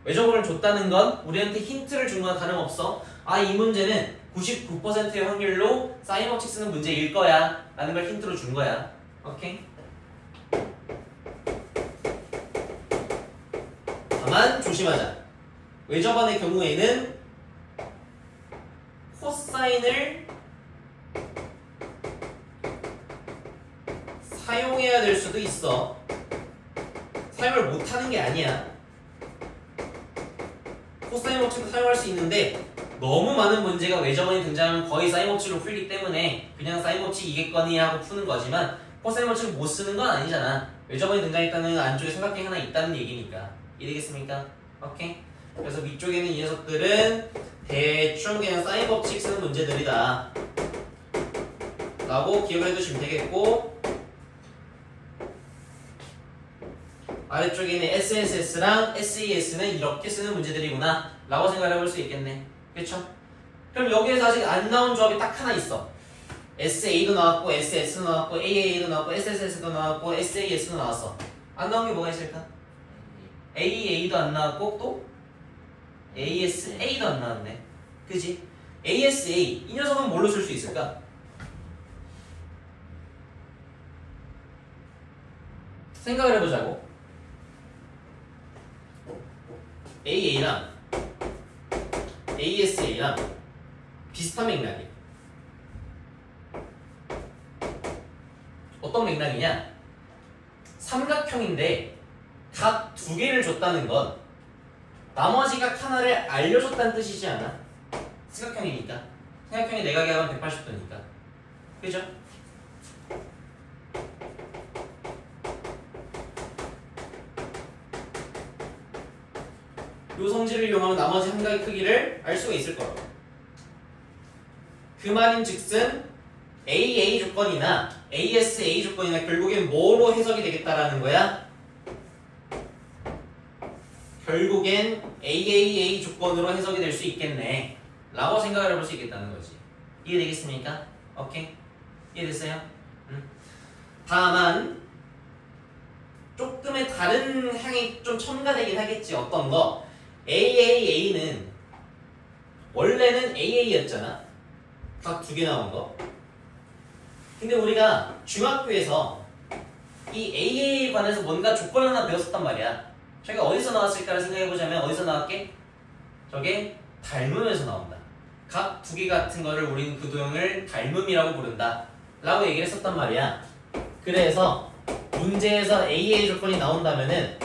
[SPEAKER 1] 외접원을 줬다는 건 우리한테 힌트를 준 거나 다름없어. 이 문제는 99%의 확률로 사인 법칙 쓰는 문제일 거야 라는 걸 힌트로 준 거야. 오케이? 다만 조심하자. 외접원의 경우에는 코사인을 사용해야 될 수도 있어. 사용을 못하는 게 아니야. 코사인 법칙도 사용할 수 있는데 너무 많은 문제가 외접원이 등장하면 거의 사인 법칙으로 풀기 때문에 그냥 사인 법칙이겠거니 하고 푸는 거지만 코사인 법칙을 못 쓰는 건 아니잖아. 외접원이 등장했다는 안쪽에 삼각형이 하나 있다는 얘기니까. 이해되겠습니까? 오케이? 그래서 위쪽에 있는 이 녀석들은 대충 그냥 사인 법칙 쓰는 문제들이다 라고 기억을 해두시면 되겠고, 아래쪽에 있는 SSS랑 SES는 이렇게 쓰는 문제들이구나 라고 생각을 해볼 수 있겠네. 그쵸? 그럼 여기에서 아직 안 나온 조합이 딱 하나 있어. SA도 나왔고 SS도 나왔고 AA도 나왔고 SSS도 나왔고 SAS도 나왔어. 안 나온 게 뭐가 있을까? AA도 안 나왔고 또 ASA도 안 나왔네. 그지? ASA 이 녀석은 뭘로 쓸 수 있을까? 생각을 해보자고. AA랑 ASA랑 비슷한 맥락이야. 어떤 맥락이냐? 삼각형인데 각 2개를 줬다는 건 나머지 각 하나를 알려줬다는 뜻이지 않아? 삼각형이니까. 삼각형의 내각이 하면 180도니까. 그죠? 요 성질을 이용하면 나머지 한 각의 크기를 알 수가 있을 거라고. 그 말인 즉슨 AA 조건이나 ASA 조건이나 결국엔 뭐로 해석이 되겠다라는 거야? 결국엔 AAA 조건으로 해석이 될 수 있겠네 라고 생각을 해볼 수 있겠다는 거지. 이해되겠습니까? 오케이? 이해됐어요? 다만 조금의 다른 향이 좀 첨가되긴 하겠지. 어떤 거? AAA는 원래는 AA였잖아. 각 두 개 나온 거. 근데 우리가 중학교에서 이 AA에 관해서 뭔가 조건을 하나 배웠었단 말이야. 저희가 어디서 나왔을까를 생각해보자면 어디서 나왔게? 저게 닮음에서 나온다. 각 두 개 같은 거를 우리는 그 도형을 닮음이라고 부른다 라고 얘기를 했었단 말이야. 그래서 문제에서 AA 조건이 나온다면은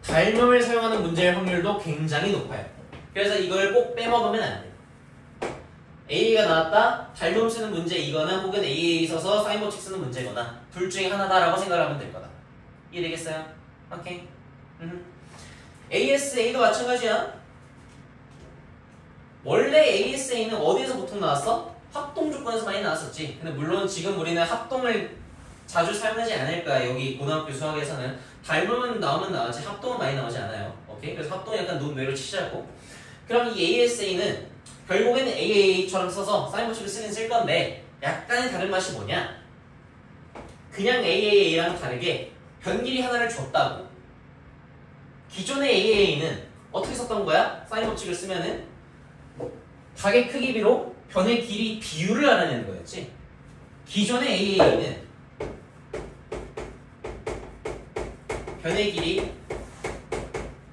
[SPEAKER 1] 닮음을 사용하는 문제의 확률도 굉장히 높아요. 그래서 이걸 꼭 빼먹으면 안 돼. AA가 나왔다, 닮음 쓰는 문제 이거나 혹은 AA 써서 사인 법칙 쓰는 문제거나 둘 중에 하나다라고 생각을 하면 될 거다. 이해되겠어요? 오케이. ASA도 마찬가지야. 원래 ASA는 어디에서 보통 나왔어? 합동 조건에서 많이 나왔었지. 근데 물론 지금 우리는 합동을 자주 사용하지 않을 거야. 여기 고등학교 수학에서는 닮음은 나오면 나오지 합동은 많이 나오지 않아요. 오케이? 그래서 합동 약간 논외로 치자고. 그럼 이 ASA는 결국에는 AAA처럼 써서 사인 법칙을 쓰긴 쓸 건데 약간의 다른 맛이 뭐냐? 그냥 AAA랑 다르게 변길이 하나를 줬다고. 기존의 AAA는 어떻게 썼던 거야? 사인 법칙을 쓰면은 각의 크기 비로 변의 길이 비율을 알아내는 거였지. 기존의 AAA는 변의 길이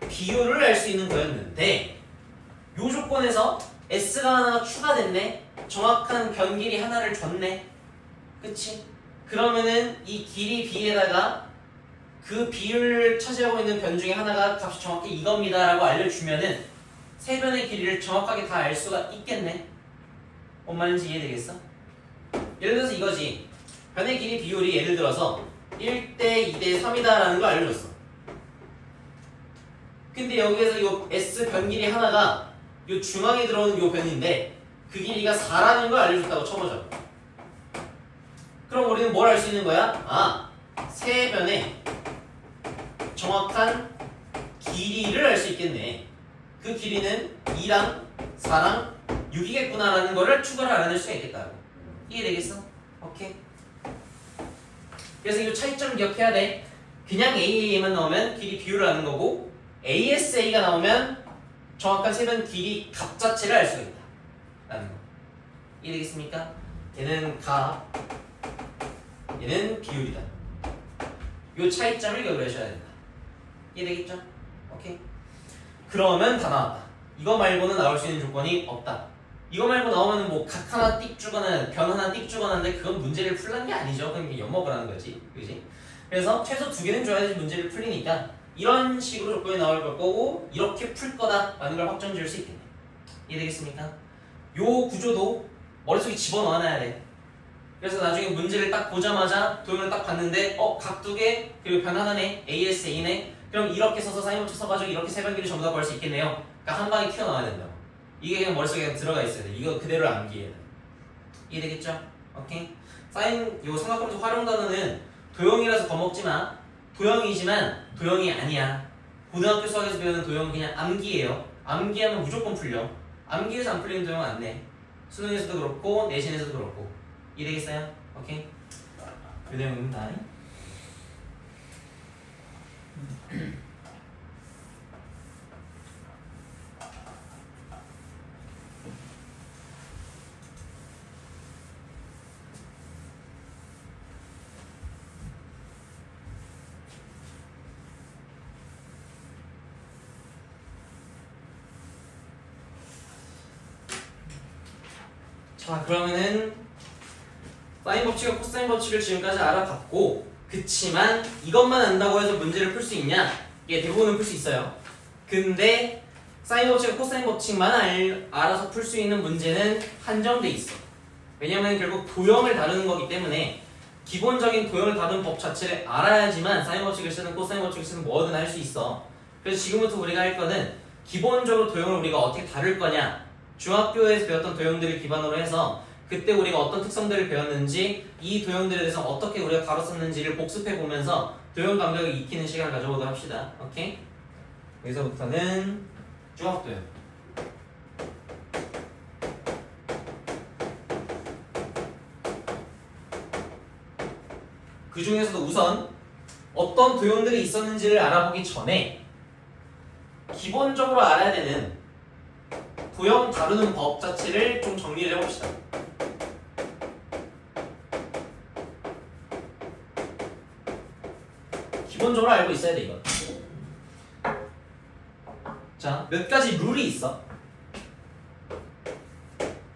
[SPEAKER 1] 비율을 알 수 있는 거였는데 요 조건에서 S가 하나가 추가됐네. 정확한 변 길이 하나를 줬네. 그치? 그러면은 이 길이 B에다가 그 비율을 차지하고 있는 변 중에 하나가 값이 정확히 이겁니다 라고 알려주면은 세 변의 길이를 정확하게 다 알 수가 있겠네. 뭔 말인지 이해되겠어? 예를 들어서 이거지. 변의 길이 비율이 예를 들어서 1대 2대 3이다 라는 걸 알려줬어. 근데 여기에서 이 S 변 길이 하나가 이 중앙에 들어오는 이 변인데 그 길이가 4라는 걸 알려줬다고 쳐보자. 그럼 우리는 뭘 알 수 있는 거야? 아, 세 변의 정확한 길이를 알 수 있겠네. 그 길이는 2랑 4랑 6이겠구나 라는 거를 추가로 알아낼 수가 있겠다. 이해되겠어? 오케이. 그래서 이 차이점 기억해야 돼. 그냥 AA만 나오면 길이 비율을 아는 거고 ASA가 나오면 정확한 세변 길이 값 자체를 알 수가 있다 라는 거. 이해되겠습니까? 얘는 값, 얘는 비율이다. 이 차이점을 기억을 하셔야 된다. 이해되겠죠? 오케이. 그러면 다 나왔다. 이거 말고는 나올 수 있는 조건이 없다. 이거 말고 나오면 뭐 각 하나 띡 주거나 변 하나 띡 주거나 하는데 그건 문제를 풀라는 게 아니죠. 그냥 엿먹으라는 거지. 그지? 그래서 최소 두 개는 줘야지 문제를 풀리니까 이런 식으로 조건이 나올 거고 이렇게 풀 거다라는 걸 확정 지을 수 있겠네. 이해되겠습니까? 요 구조도 머릿속에 집어넣어놔야 돼. 그래서 나중에 문제를 딱 보자마자 도형을 딱 봤는데 각 두 개 그리고 변 하나네 ASA네 그럼 이렇게 써서 사인 법칙 써가지고 이렇게 세 변기를 전부 다 구할 수 있겠네요. 그러니까 한 방에 튀어나와야 된다고. 이게 그냥 머릿속에 그냥 들어가 있어야 돼. 이거 그대로 암기해야 돼. 이해되겠죠? 오케이? 사인 요 삼각함수 활용 단어는 도형이라서 겁먹지 마. 도형이지만 도형이 아니야. 고등학교 수학에서 배우는 도형은 그냥 암기예요. 암기하면 무조건 풀려. 암기해서 안 풀리는 도형은 안 내. 수능에서도 그렇고 내신에서도 그렇고. 이해되겠어요? 오케이? 그 내용입니다. 자, 그러면은 사인 법칙과 코사인 법칙을 지금까지 알아봤고 그치만 이것만 안다고 해서 문제를 풀 수 있냐? 예, 대부분은 풀 수 있어요. 근데 사인 법칙과 코사인 법칙만 알아서 풀 수 있는 문제는 한정돼 있어. 왜냐면 결국 도형을 다루는 거기 때문에 기본적인 도형을 다루는 법 자체를 알아야지만 사인 법칙을 쓰는 코사인 법칙을 쓰는 뭐든 할 수 있어. 그래서 지금부터 우리가 할 거는 기본적으로 도형을 우리가 어떻게 다룰 거냐 중학교에서 배웠던 도형들을 기반으로 해서 그때 우리가 어떤 특성들을 배웠는지 이 도형들에 대해서 어떻게 우리가 다뤘었는지를 복습해 보면서 도형 감각을 익히는 시간을 가져보도록 합시다. 오케이? 여기서부터는 주합도형. 그 중에서도 우선 어떤 도형들이 있었는지를 알아보기 전에 기본적으로 알아야 되는 도형 다루는 법 자체를 좀 정리를 해봅시다. 기본적으로 알고 있어야 돼, 이거. 자, 몇 가지 룰이 있어.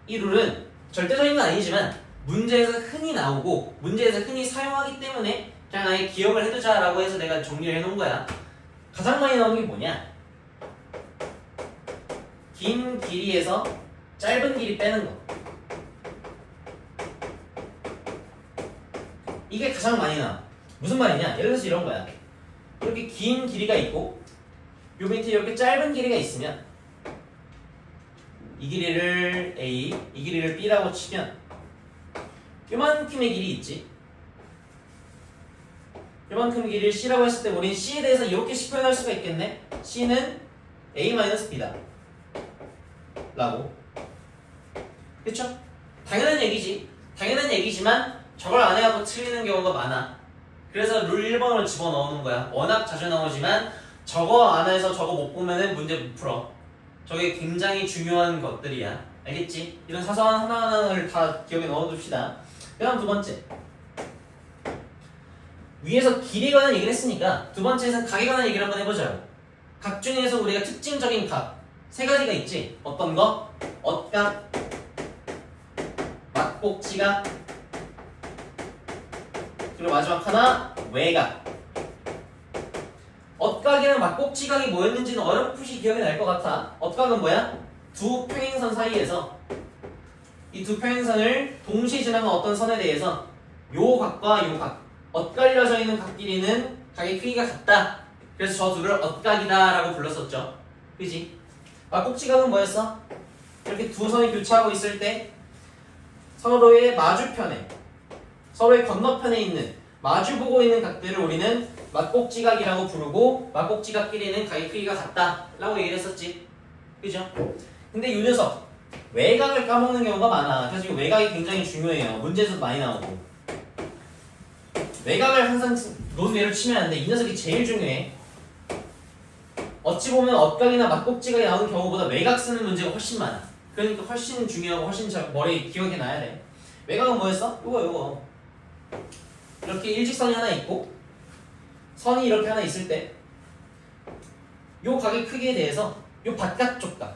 [SPEAKER 1] 이 룰은 절대적인 건 아니지만 문제에서 흔히 나오고 문제에서 흔히 사용하기 때문에 그냥 아예 기억을 해두자라고 해서 내가 정리를 해놓은 거야. 가장 많이 나오는 게 뭐냐? 긴 길이에서 짧은 길이 빼는 거. 이게 가장 많이 나와. 무슨 말이냐? 예를 들어서 이런 거야. 이렇게 긴 길이가 있고 요 밑에 이렇게 짧은 길이가 있으면 이 길이를 A, 이 길이를 B라고 치면 요만큼의 길이 있지. 요만큼의 길이를 C라고 했을 때 우린 C에 대해서 이렇게 표현할 수가 있겠네. C는 A-B다 라고. 그쵸? 당연한 얘기지. 당연한 얘기지만 저걸 안 해가지고 틀리는 경우가 많아. 그래서 룰 1번으로 집어넣는 거야. 워낙 자주 나오지만 저거 안 해서 저거 못 보면은 문제 못 풀어. 저게 굉장히 중요한 것들이야. 알겠지? 이런 사소한 하나하나를 다 기억에 넣어둡시다. 그 다음 두 번째. 위에서 길이에 관한 얘기를 했으니까 두 번째에서는 각에 관한 얘기를 한번 해보자고. 각 중에서 우리가 특징적인 각 세 가지가 있지. 어떤 거? 엇각, 막복지각, 그리고 마지막 하나 외각. 엇각이랑 막복지각이 뭐였는지는 어렴풋이 기억이 날 것 같아. 엇각은 뭐야? 두 평행선 사이에서 이 두 평행선을 동시에 지나간 어떤 선에 대해서 요 각과 요 각, 엇갈려져 있는 각 길이는 각의 크기가 같다. 그래서 저 둘을 엇각이다 라고 불렀었죠. 그지? 막복지각은 뭐였어? 이렇게 두 선이 교차하고 있을 때 서로의 마주편에, 서로의 건너편에 있는 마주보고 있는 각들을 우리는 막복지각이라고 부르고 막복지각끼리는 각의 크기가 같다 라고 얘기를 했었지. 그죠? 근데 이 녀석 외각을 까먹는 경우가 많아. 그래서 지금 외각이 굉장히 중요해요. 문제에서도 많이 나오고. 외각을 항상 노드예로 치면 안 돼. 이 녀석이 제일 중요해. 어찌 보면 엇각이나 막복지각이 나오는 경우보다 외각 쓰는 문제가 훨씬 많아. 그러니까 훨씬 중요하고 훨씬 머리에 기억에 놔야 돼. 외각은 뭐였어? 요거 이렇게 일직선이 하나 있고 선이 이렇게 하나 있을 때 요 각의 크기에 대해서 요 바깥쪽 각,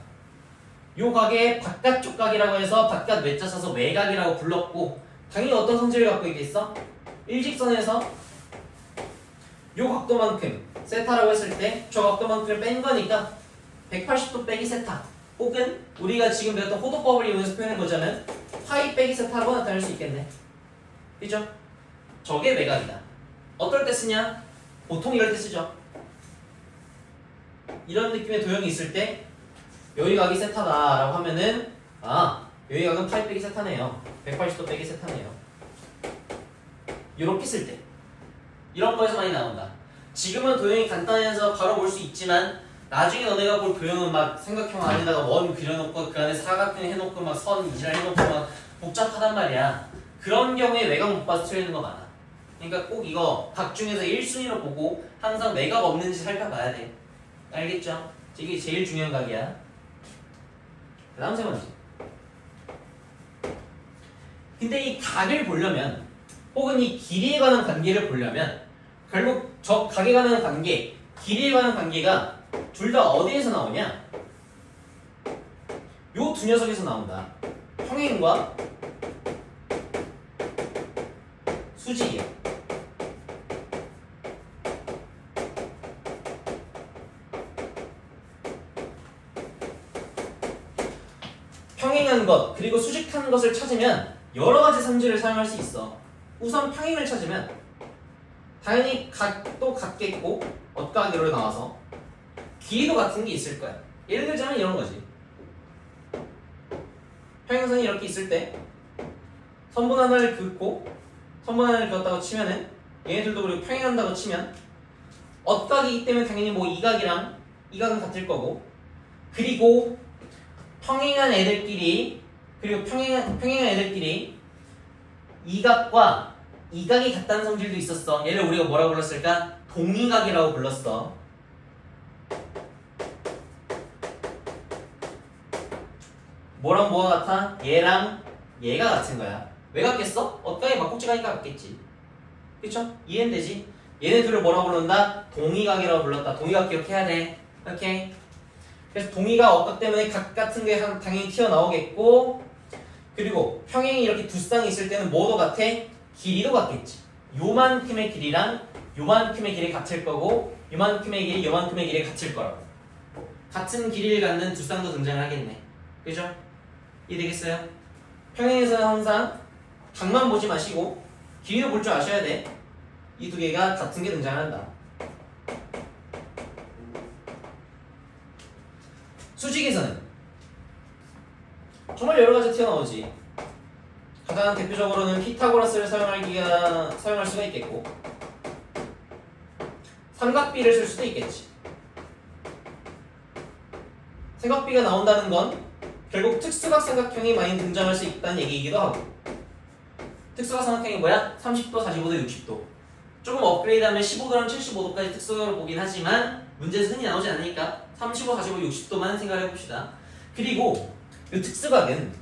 [SPEAKER 1] 요 각의 바깥쪽 각이라고 해서 바깥 외자 써서 외각이라고 불렀고, 당연히 어떤 성질을 갖고 있겠어? 일직선에서 요 각도만큼 세타라고 했을 때 저 각도만큼을 뺀 거니까 180도 빼기 세타, 혹은 우리가 지금 배웠던 호도법을 이용해서 표현해보자면 파이 빼기 세타라고 나타낼 수 있겠네. 그죠? 저게 외각이다. 어떨 때 쓰냐? 보통 이럴 때 쓰죠. 이런 느낌의 도형이 있을 때 여기 각이 세타다 라고 하면은 아, 여기 각은 파이 빼기 세타네요. 180도 빼기 세타네요. 이렇게 쓸 때 이런 거에서 많이 나온다. 지금은 도형이 간단해서 바로 볼 수 있지만 나중에 너네가 볼 도형은 막 삼각형 안에다가 원 그려놓고 그 안에 사각형 해놓고 막 선 이지랄 해놓고 막 복잡하단 말이야. 그런 경우에 외곽 못 봐서 틀리는 거 많아. 그러니까 꼭 이거 각 중에서 1순위로 보고 항상 외곽 없는지 살펴봐야 돼. 알겠죠? 이게 제일 중요한 각이야. 그 다음 세 번째. 근데 이 각을 보려면 혹은 이 길이에 관한 관계를 보려면 결국 저 각에 관한 관계, 길이에 관한 관계가 둘 다 어디에서 나오냐? 요 두 녀석에서 나온다. 평행과 수직이야. 평행한 것 그리고 수직한 것을 찾으면 여러 가지 성질을 사용할 수 있어. 우선 평행을 찾으면 당연히 각도 같겠고 엇각으로 나와서 길이도 같은 게 있을 거야. 예를 들자면 이런 거지. 평행선이 이렇게 있을 때 선분 하나를 긋고 선분 하나를 그었다고 치면은 얘네들도 그리고 평행한다고 치면 엇각이기 때문에 당연히 뭐 이각이랑 이각은 같을 거고 그리고 평행한 애들끼리 그리고 평행한 애들끼리 이각과 이각이 같다는 성질도 있었어. 얘를 우리가 뭐라고 불렀을까? 동이각이라고 불렀어. 뭐랑 뭐가 같아? 얘랑 얘가 같은 거야. 왜 같겠어? 엇각이 막국지가니까 같겠지. 그쵸? 이해는 되지? 얘네 둘을 뭐라고 부른다? 동이각이라고 불렀다. 동이각 기억해야 돼. 오케이? 그래서 동이각 엇각 때문에 각 같은 게 당연히 튀어나오겠고 그리고 평행이 이렇게 두 쌍이 있을 때는 뭐도 같아? 길이도 같겠지. 요만큼의 길이랑 요만큼의 길이 같을 거고 요만큼의 길이 요만큼의 길이 같을 거라고. 같은 길이를 갖는 두 쌍도 등장을 하겠네. 그죠? 이해되겠어요? 평행에서는 항상 각만 보지 마시고 길이도 볼 줄 아셔야 돼. 이 두 개가 같은 게 등장한다. 수직에서는 정말 여러 가지 튀어나오지. 가장 대표적으로는 피타고라스를 사용할 수가 있겠고 삼각비를 쓸 수도 있겠지. 삼각비가 나온다는 건 결국 특수각 삼각형이 많이 등장할 수 있다는 얘기이기도 하고 특수각 삼각형이 뭐야? 30도, 45도, 60도 조금 업그레이드하면 15도랑 75도까지 특수각으로 보긴 하지만 문제에서 흔히 나오지 않으니까 35, 45, 60도만 생각을 해봅시다. 그리고 이 특수각은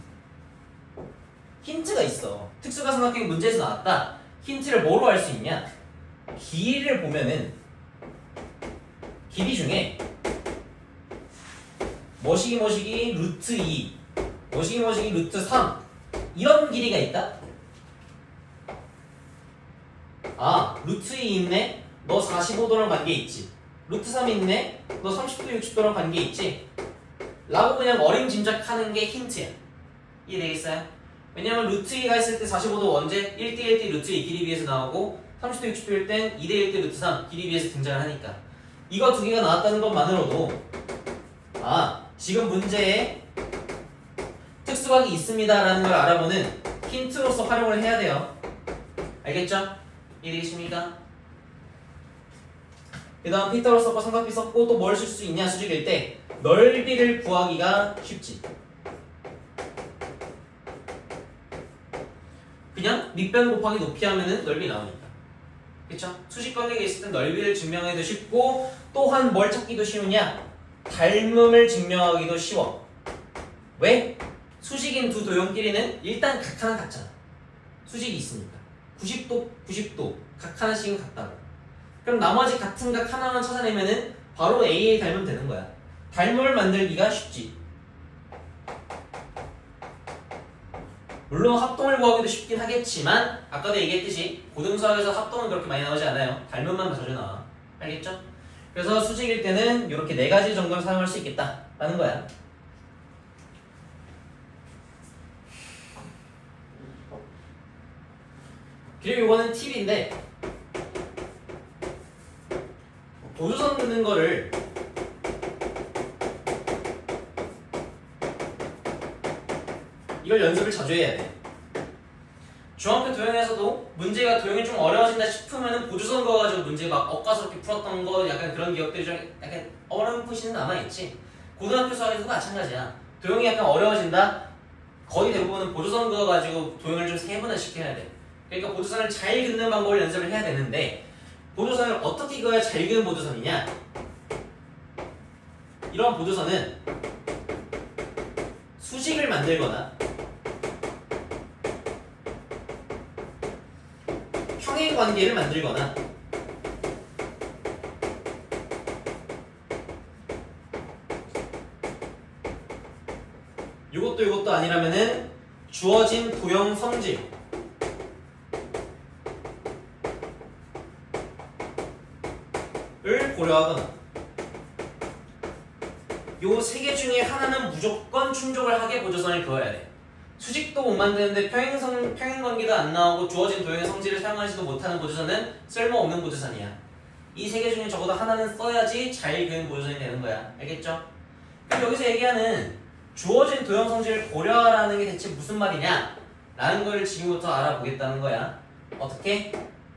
[SPEAKER 1] 힌트가 있어. 특수각 삼각형이 문제에서 나왔다. 힌트를 뭐로 알 수 있냐? 길이를 보면은 길이 중에 뭐시기 루트 2 뭐시기 루트 3 이런 길이가 있다? 아 루트 2 있네? 너 45도랑 관계 있지? 루트 3 있네? 너 30도 60도랑 관계 있지? 라고 그냥 어림짐작하는 게 힌트야. 이해되겠어요? 왜냐면 루트 2가 있을 때 45도 언제? 1대1대 루트 2 길이 비해서 나오고 30도 60도일 땐 2대1대 루트 3 길이 비해서 등장을 하니까 이거 두 개가 나왔다는 것만으로도 아 지금 문제에 특수각이 있습니다 라는 걸 알아보는 힌트로서 활용을 해야 돼요. 알겠죠? 이해되겠습니까? 그 다음 피타고라스 썼고 삼각비 썼고 또 뭘 쓸 수 있냐 수직일 때 넓이를 구하기가 쉽지. 그냥 밑변 곱하기 높이 하면은 넓이 나오니까. 그쵸? 수직 관계가 있을 땐 넓이를 증명해도 쉽고 또한 뭘 찾기도 쉬우냐? 닮음을 증명하기도 쉬워. 왜? 수직인 두 도형끼리는 일단 각 하나 같잖아. 수직이 있으니까 90도, 90도 각 하나씩은 같다고. 그럼 나머지 같은 각 하나만 찾아내면은 바로 A에 닮으면 되는 거야. 닮음을 만들기가 쉽지. 물론 합동을 구하기도 쉽긴 하겠지만 아까도 얘기했듯이 고등수학에서 합동은 그렇게 많이 나오지 않아요. 닮음만 자주 나와. 알겠죠? 그래서 수직일 때는 이렇게 4가지 정도를 사용할 수 있겠다라는 거야. 그리고 이거는 팁인데 보조선 긋는 거를 이걸 연습을 자주 해야 돼. 중학교 도형에서도 문제가 도형이 좀 어려워진다 싶으면은 보조선 그어가지고 문제 막 엇가스럽게 풀었던 거 약간 그런 기억들이 좀 약간 어렴풋이는 남아있지. 고등학교 수학에서도 마찬가지야. 도형이 약간 어려워진다? 거의 대부분은 보조선 그어가지고 도형을 좀 세분화시켜야 돼. 그러니까 보조선을 잘 긋는 방법을 연습을 해야 되는데 보조선을 어떻게 그어야 잘 그는 보조선이냐? 이런 보조선은 수직을 만들거나 평행 관계를 만들거나 이것도 아니라면은 주어진 도형 성질을 고려하거나 요 세 개 중에 하나는 무조건 충족을 하게 보조선을 그어야 돼. 수직도 못 만드는데 평행관계도 안 나오고 주어진 도형의 성질을 사용하지도 못하는 보조선은 쓸모없는 보조선이야. 이 세 개 중에 적어도 하나는 써야지 잘 그은 보조선이 되는 거야. 알겠죠? 그럼 여기서 얘기하는 주어진 도형 성질을 고려하라는 게 대체 무슨 말이냐? 라는 걸 지금부터 알아보겠다는 거야. 어떻게?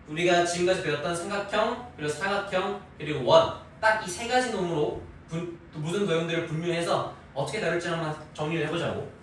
[SPEAKER 1] 우리가 지금까지 배웠던 삼각형, 그리고 사각형, 그리고 원, 딱 이 세 가지 놈으로 무슨 도형들을 분류해서 어떻게 다룰지 한번 정리를 해보자고.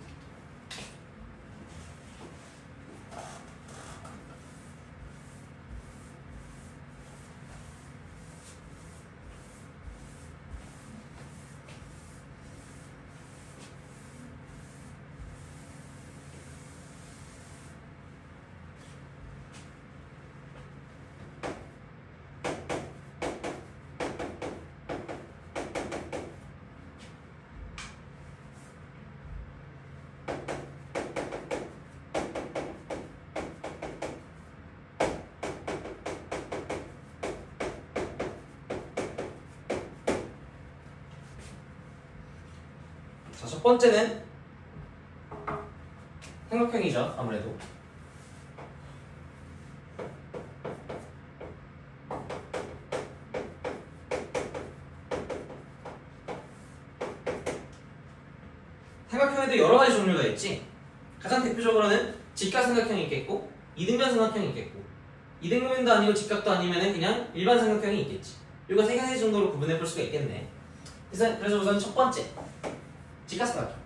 [SPEAKER 1] 자, 첫 번째는 삼각형이죠, 아무래도. 삼각형에도 여러 가지 종류가 있지. 가장 대표적으로는 직각삼각형이 있겠고, 이등변 삼각형이 있겠고, 이등변도 아니고 직각도 아니면 그냥 일반 삼각형이 있겠지. 이거 세 가지 정도로 구분해 볼 수가 있겠네. 그래서 우선 첫 번째, 직각삼각형.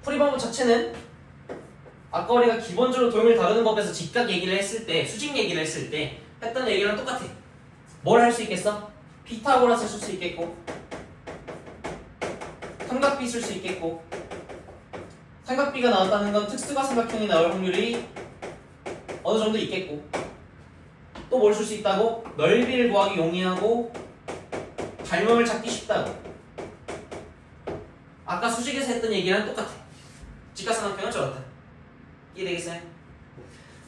[SPEAKER 1] 풀이 방법 자체는 아까 우리가 기본적으로 도형을 다루는 법에서 직각 얘기를 했을 때, 수직 얘기를 했을 때 했던 얘기랑 똑같아. 뭘 할 수 있겠어? 피타고라스 쓸 수 있겠고, 삼각비 쓸 수 있겠고, 삼각비가 나왔다는 건 특수가 삼각형이 나올 확률이 어느 정도 있겠고, 또 뭘 쓸 수 있다고? 넓이를 구하기 용이하고 발명을 찾기 쉽다고. 아까 수직에서 했던 얘기랑 똑같아. 직각삼각형은 저렇다. 이해되겠어요?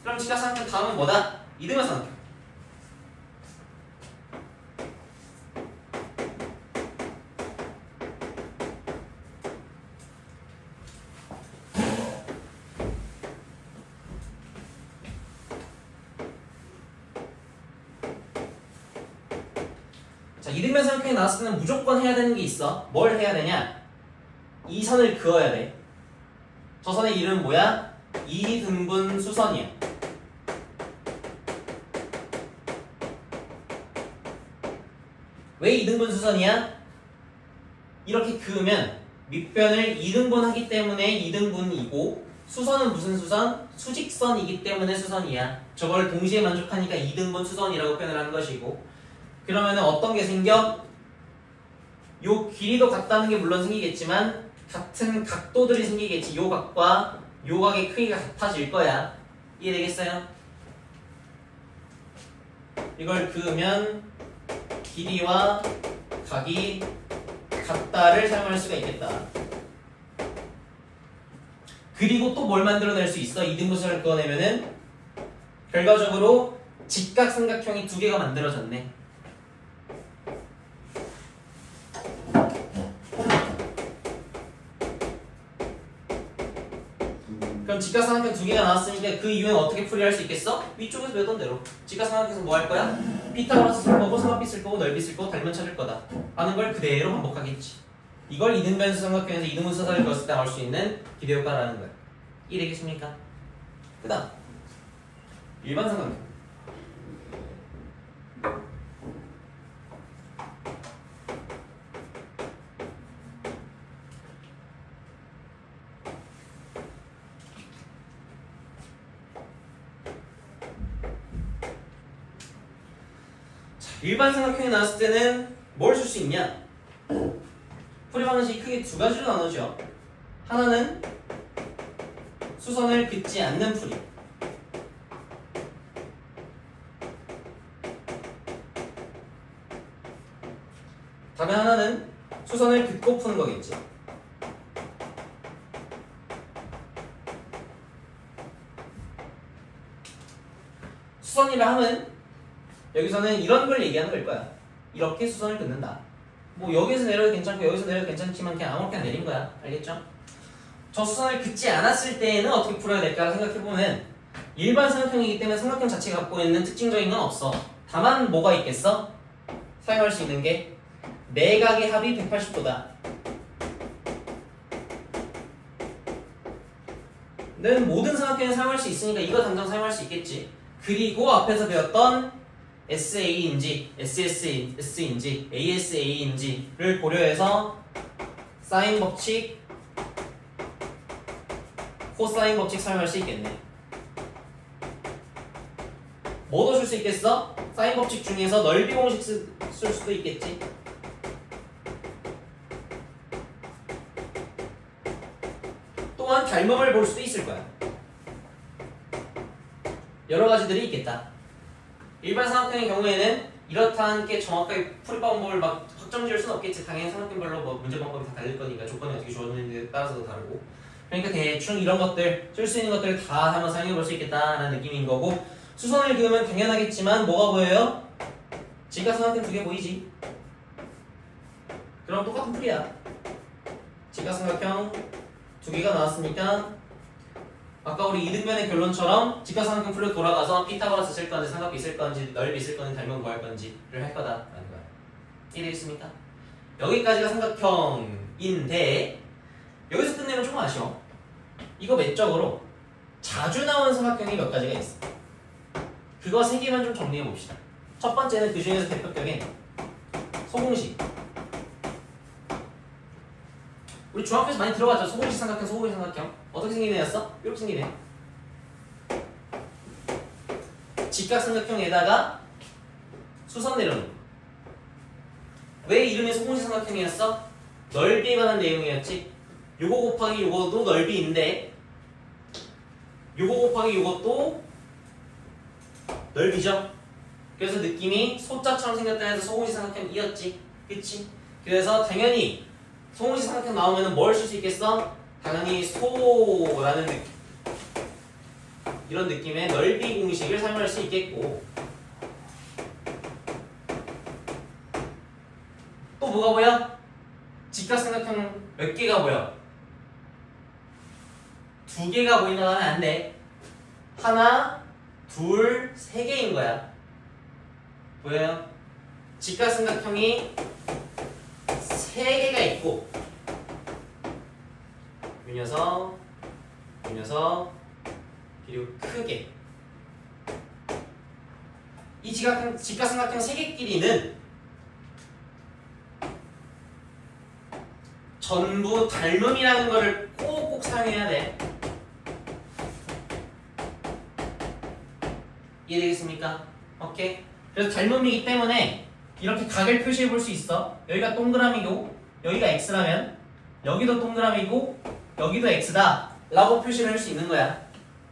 [SPEAKER 1] 그럼 직각삼각형 다음은 뭐다? 이등변 삼각형. 자, 이등변 삼각형이 나왔을 때는 무조건 해야 되는 게 있어. 뭘 해야 되냐? 이 선을 그어야 돼. 저 선의 이름은 뭐야? 이등분 수선이야. 왜 이등분 수선이야? 이렇게 그으면 밑변을 2등분 하기 때문에 2등분이고, 수선은 무슨 수선? 수직선이기 때문에 수선이야. 저걸 동시에 만족하니까 2등분 수선이라고 표현을 하는 것이고, 그러면 어떤 게 생겨? 요 길이도 같다는 게 물론 생기겠지만 같은 각도들이 생기겠지. 요 각과 요 각의 크기가 같아질 거야. 이해되겠어요? 이걸 그으면 길이와 각이 같다를 사용할 수가 있겠다. 그리고 또 뭘 만들어낼 수 있어? 이등분선을 그어내면은 결과적으로 직각삼각형이 두 개가 만들어졌네. 그럼 직각삼각형 두 개가 나왔으니까 그 이후엔 어떻게 풀이할 수 있겠어? 위쪽에서 배웠던 대로 직각삼각형에서 뭐 할 거야? 피타고라스 쓸 거고, 삼각비 쓸 거고, 넓이 쓸 거고, 닮은 찾을 거다 하는 걸 그대로 반복하겠지. 이걸 이등변 삼각형에서 이등분 수선을 그었을 때 나올 수 있는 기대효과라는 거야. 이해되겠습니까? 그 다음 일반 삼각형. 일반 삼각형이 나왔을 때는 뭘 쓸 수 있냐? 풀이 방식이 크게 두 가지로 나누죠. 하나는 수선을 긋지 않는 풀이, 다른 하나는 수선을 긋고 푸는 거겠지. 수선이라 함은 여기서는 이런 걸 얘기하는 걸 거야. 이렇게 수선을 긋는다. 뭐 여기서 내려도 괜찮고 여기서 내려도 괜찮지만 그냥 아무렇게나 내린 거야. 알겠죠? 저 수선을 긋지 않았을 때에는 어떻게 풀어야 될까 생각해보면 일반 삼각형이기 때문에 삼각형 자체가 갖고 있는 특징적인 건 없어. 다만 뭐가 있겠어? 사용할 수 있는 게 내각의 합이 180도다. 는 모든 삼각형을 사용할 수 있으니까 이거 당장 사용할 수 있겠지. 그리고 앞에서 배웠던 SA인지 SS인지 ASA인지를 고려해서 사인 법칙, 코사인 법칙 사용할 수 있겠네. 뭐도 줄 수 있겠어? 사인 법칙 중에서 넓이 공식 쓸 수도 있겠지. 또한 닮음을 볼 수도 있을 거야. 여러 가지들이 있겠다. 일반 삼각형의 경우에는 이렇다는 게 정확하게 풀이 방법을 막 확정 지을 수는 없겠지. 당연히 삼각형별로 뭐 문제 방법이 다 다를 거니까 조건이 어떻게 주어지는지에 따라서도 다르고. 그러니까 대충 이런 것들, 쓸 수 있는 것들을 다 한번 사용해 볼 수 있겠다라는 느낌인 거고, 수선을 그으면 당연하겠지만 뭐가 보여요? 직각삼각형 2개 보이지? 그럼 똑같은 풀이야. 직각삼각형 2개가 나왔으니까 아까 우리 이등변의 결론처럼 직각삼각형 풀로 돌아가서 피타고라스 쓸 건지 삼각비 쓸 건지 넓이 쓸 건지 닮은 뭐 할 건지를 할 거다라는 거야. 이해되겠습니까? 여기까지가 삼각형인데 여기서 끝내면 좀 아쉬워. 이거 외적으로 자주 나오는 삼각형이 몇 가지가 있어. 그거 3개만 좀 정리해 봅시다. 첫 번째는 그 중에서 대표적인 소공식. 우리 중학교에서 많이 들어봤죠? 소공식 삼각형, 소공식 삼각형. 어떻게 생긴 애였어? 이렇게 생긴 애. 직각삼각형에다가 수선 내려놓고. 왜 이름이 소공식 삼각형이었어? 넓이에 관한 내용이었지. 요거 곱하기 요거도 넓이인데 요거 곱하기 요것도 넓이죠. 그래서 느낌이 소자처럼 생겼다 해서 소공식 삼각형이었지. 그치? 그래서 당연히 소공식 삼각형 나오면 뭘 쓸 수 있겠어? 당연히 소라는 느낌, 이런 느낌의 넓이 공식을 사용할 수 있겠고, 또 뭐가 보여? 직각삼각형 몇 개가 보여? 2개가 보인다고 하면 안 돼. 하나, 둘, 3개인 거야. 보여요? 직각삼각형이 3개가 있고 이 녀석, 그리고 크게 이 직각삼각형 3개끼리는 전부 닮음이라는 거를 꼭꼭 사용해야 돼. 이해되겠습니까? 오케이. 그래서 닮음이기 때문에 이렇게 각을 표시해 볼 수 있어. 여기가 동그라미고 여기가 x라면 여기도 동그라미고 여기도 x다 라고 표시를 할 수 있는 거야.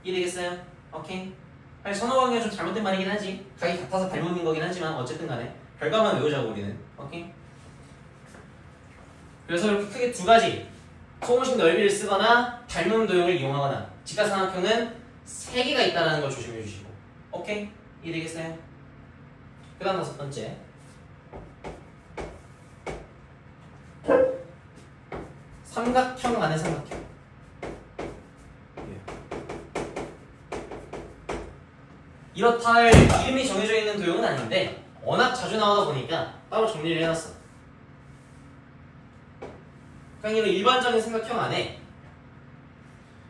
[SPEAKER 1] 이해되겠어요? 오케이. 아니, 선호관계가 좀 잘못된 말이긴 하지. 각이 같아서 닮음인 거긴 하지만 어쨌든 간에 결과만 외우자고 우리는. 오케이. 그래서 이렇게 크게 2가지 소공식 넓이를 쓰거나 닮음 도형을 이용하거나 직각삼각형은 3개가 있다는 걸 조심해 주시고. 오케이? 이해되겠어요? 그 다음 5번째. 삼각형 안에 삼각형. 이렇다 할 이름이 정해져 있는 도형은 아닌데 워낙 자주 나오다 보니까 따로 정리를 해놨어. 그냥 이런 일반적인 삼각형 안에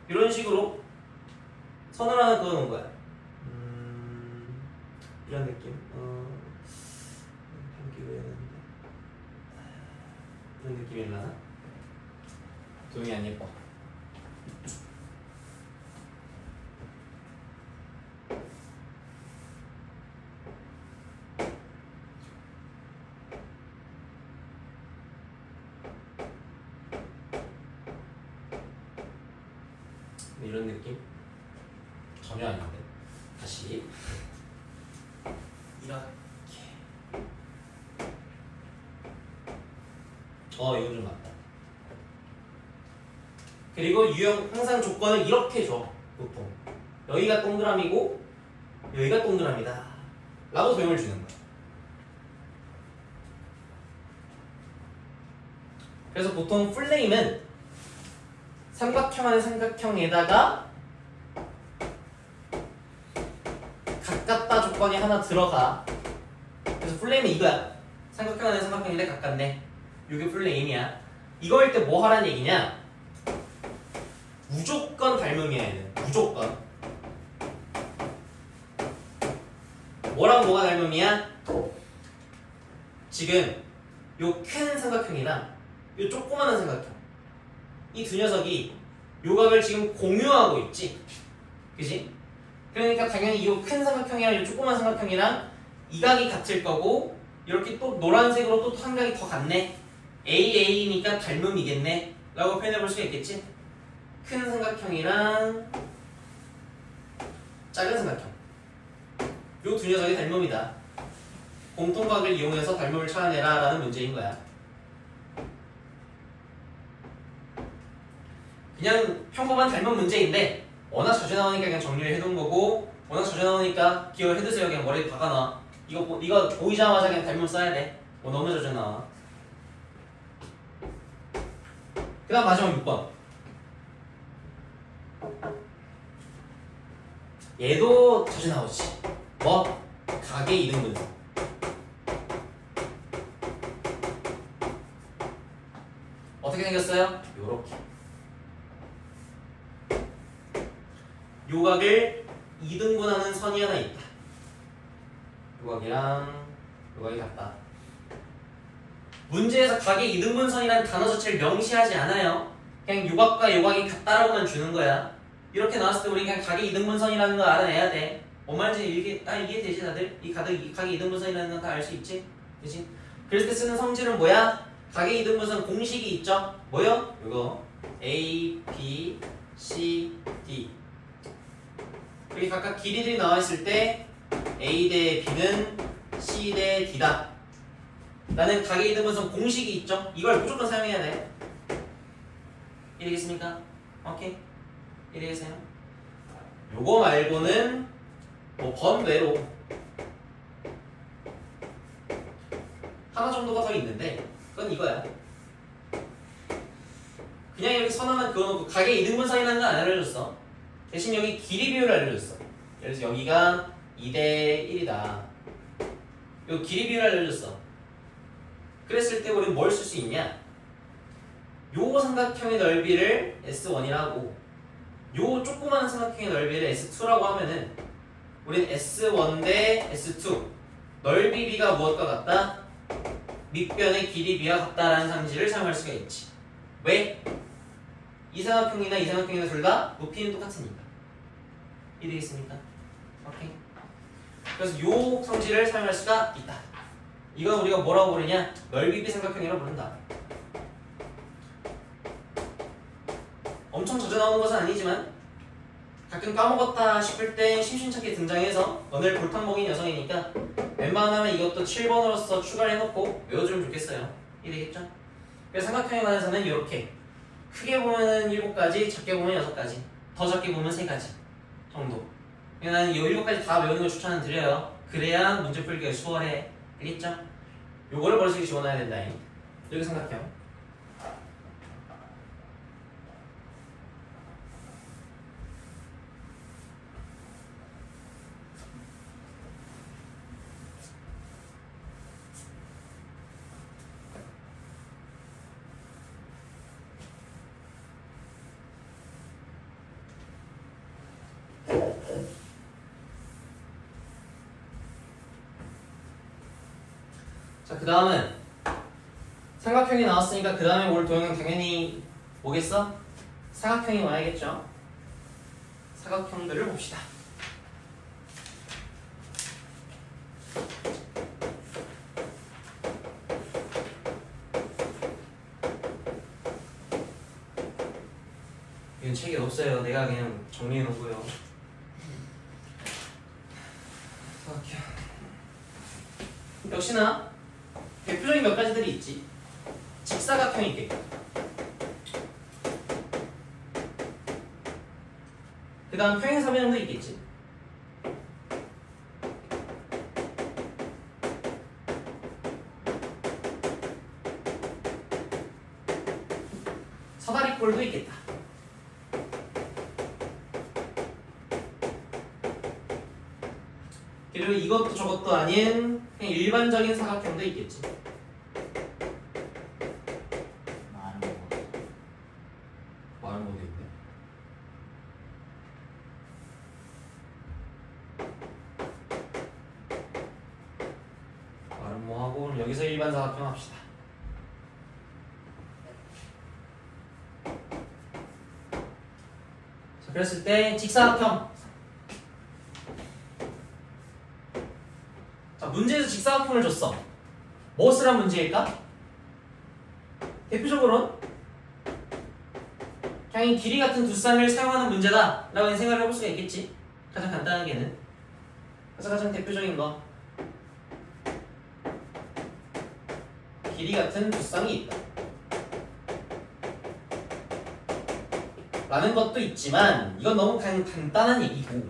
[SPEAKER 1] 이런 식으로 선을 하나 그어놓은 거야. 이런 느낌. 이런 느낌일라나? 도형이 안 예뻐. 이런 느낌? 전혀 아닌데. 다시 이렇게. 이건 좀 낫다. 그리고 유형 항상 조건을 이렇게 줘. 보통 여기가 동그라미고 여기가 동그라미다 라고 도형을 주는 거야. 그래서 보통 풀네임은 삼각형 안에 삼각형에다가 가깝다 조건이 하나 들어가. 그래서 풀네임은 이거야. 삼각형 안에 삼각형인데 가깝네. 이게 플레임이야. 이거일 때 뭐 하란 얘기냐? 무조건 닮음이야 얘는. 무조건. 뭐랑 뭐가 닮음이야? 지금 요 큰 삼각형이랑 요 조그마한 삼각형, 이 두 녀석이 요각을 지금 공유하고 있지, 그지? 그러니까 당연히 이 큰 삼각형이랑 이 조그만 삼각형이랑 이 각이 같을 거고, 이렇게 또 노란색으로 또 한 각이 더 같네. AA니까 닮음이겠네 라고 표현해 볼 수가 있겠지. 큰 삼각형이랑 작은 삼각형, 요 두 녀석이 닮음이다. 공통각을 이용해서 닮음을 찾아내라 라는 문제인 거야. 그냥 평범한 닮음 문제인데 워낙 자주 나오니까 그냥 정리를 해둔 거고, 워낙 자주 나오니까 기억을 해두세요. 그냥 머리에 박아놔. 이거 보이자마자 그냥 닮음 써야 돼. 너무 자주 나와. 그 다음 마지막 6번. 얘도 자주 나오지. 뭐? 각의 이등분선. 어떻게 생겼어요? 요렇게. 요각을 이등분하는 선이 하나 있다. 요각이랑 요각이 같다. 문제에서 각의 이등분선이라는 단어 자체를 명시하지 않아요. 그냥 요각과 요각이 같다라고만 주는 거야. 이렇게 나왔을 때 우리 그냥 각의 이등분선이라는 거 알아내야 돼. 뭔 말인지 이해되지 다들? 이 각의 이등분선이라는 건 다 알 수 있지? 그치? 그럴 때 쓰는 성질은 뭐야? 각의 이등분선 공식이 있죠? 뭐요? 요거 A, B, C, D. 여기 각각 길이들이 나와있을 때 A 대 B는 C 대 D다 라는 각의 이등분선 공식이 있죠? 이걸 무조건 사용해야 돼. 이해되겠습니까? 오케이? 이해되세요? 요거 말고는 뭐 번외로 하나 정도가 더 있는데, 그건 이거야. 그냥 이렇게 선 하나 그어놓고 각의 이등분선이라는 건 안 알려줬어. 대신 여기 길이 비율을 알려줬어. 예를 들어서 여기가 2대 1이다. 요 길이 비율을 알려줬어. 그랬을 때 우리는 뭘 쓸 수 있냐? 요 삼각형의 넓이를 S1이라고, 요 조그마한 삼각형의 넓이를 S2라고 하면은 우린 S1 대 S2 넓이 비가 무엇과 같다? 밑변의 길이 비와 같다라는 상식을 사용할 수가 있지. 왜? 이 삼각형이나 이 삼각형이나 둘 다 높이는 똑같으니까. 이해되겠습니까? 오케이. 그래서 요 성질을 사용할 수가 있다. 이건 우리가 뭐라고 부르냐? 넓이 비 삼각형이라고 부른다. 엄청 자주 나오는 것은 아니지만 가끔 까먹었다 싶을 때 심심찮게 등장해서 너네 골탕 먹인 녀석이니까 웬만하면 이것도 7번으로서 추가를 해놓고 외워주면 좋겠어요. 이해되겠죠? 그래서 삼각형에 관해서는 이렇게 크게 보면 7가지, 작게 보면 6가지, 더 작게 보면 3가지 정도. 나는 이 7가지 다 외우는 걸 추천을 드려요. 그래야 문제 풀기가 수월해. 알겠죠? 요거를 머릿속에 집어넣어야 된다. 여기 삼각형. 자, 그 다음은 삼각형이 나왔으니까 그 다음에 올 도형은 당연히 뭐겠어? 사각형이 와야겠죠? 사각형들을 봅시다. 이건 책이 없어요. 내가 그냥 정리해 놓고요. 사각형. 역시나 대표적인 몇 가지들이 있지. 직사각형이 있겠고, 그 다음 평행사변형도 있겠지. 사다리꼴도 있겠다. 그리고 이것도 저것도 아닌 그냥 일반적인 사각형도 있겠지. 여기서 일반사각형 합시다. 자, 그랬을 때 직사각형. 자, 문제에서 직사각형을 줬어. 뭐 쓰란 문제일까? 대표적으로는 그냥 이 길이 같은 두 쌍을 사용하는 문제다 라고 생각을 해볼 수가 있겠지. 가장 간단하게는. 그래서 가장 대표적인 거, 길이 같은 두 쌍이 있다 라는 것도 있지만, 이건 너무 간단한 얘기고,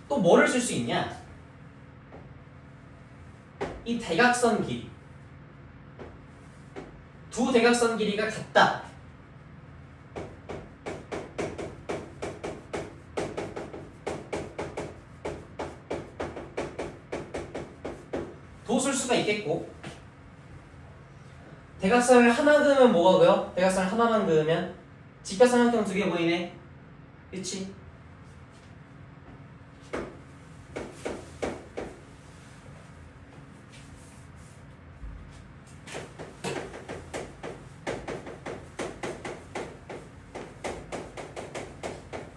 [SPEAKER 1] 또 뭐를 쓸 수 있냐, 이 대각선 길이, 두 대각선 길이가 같다. 도 쓸 수가 있겠고, 대각선을 하나 그으면 뭐가 그요? 대각선을 하나만 그으면 직각삼각형 두 개 보이네. 그치?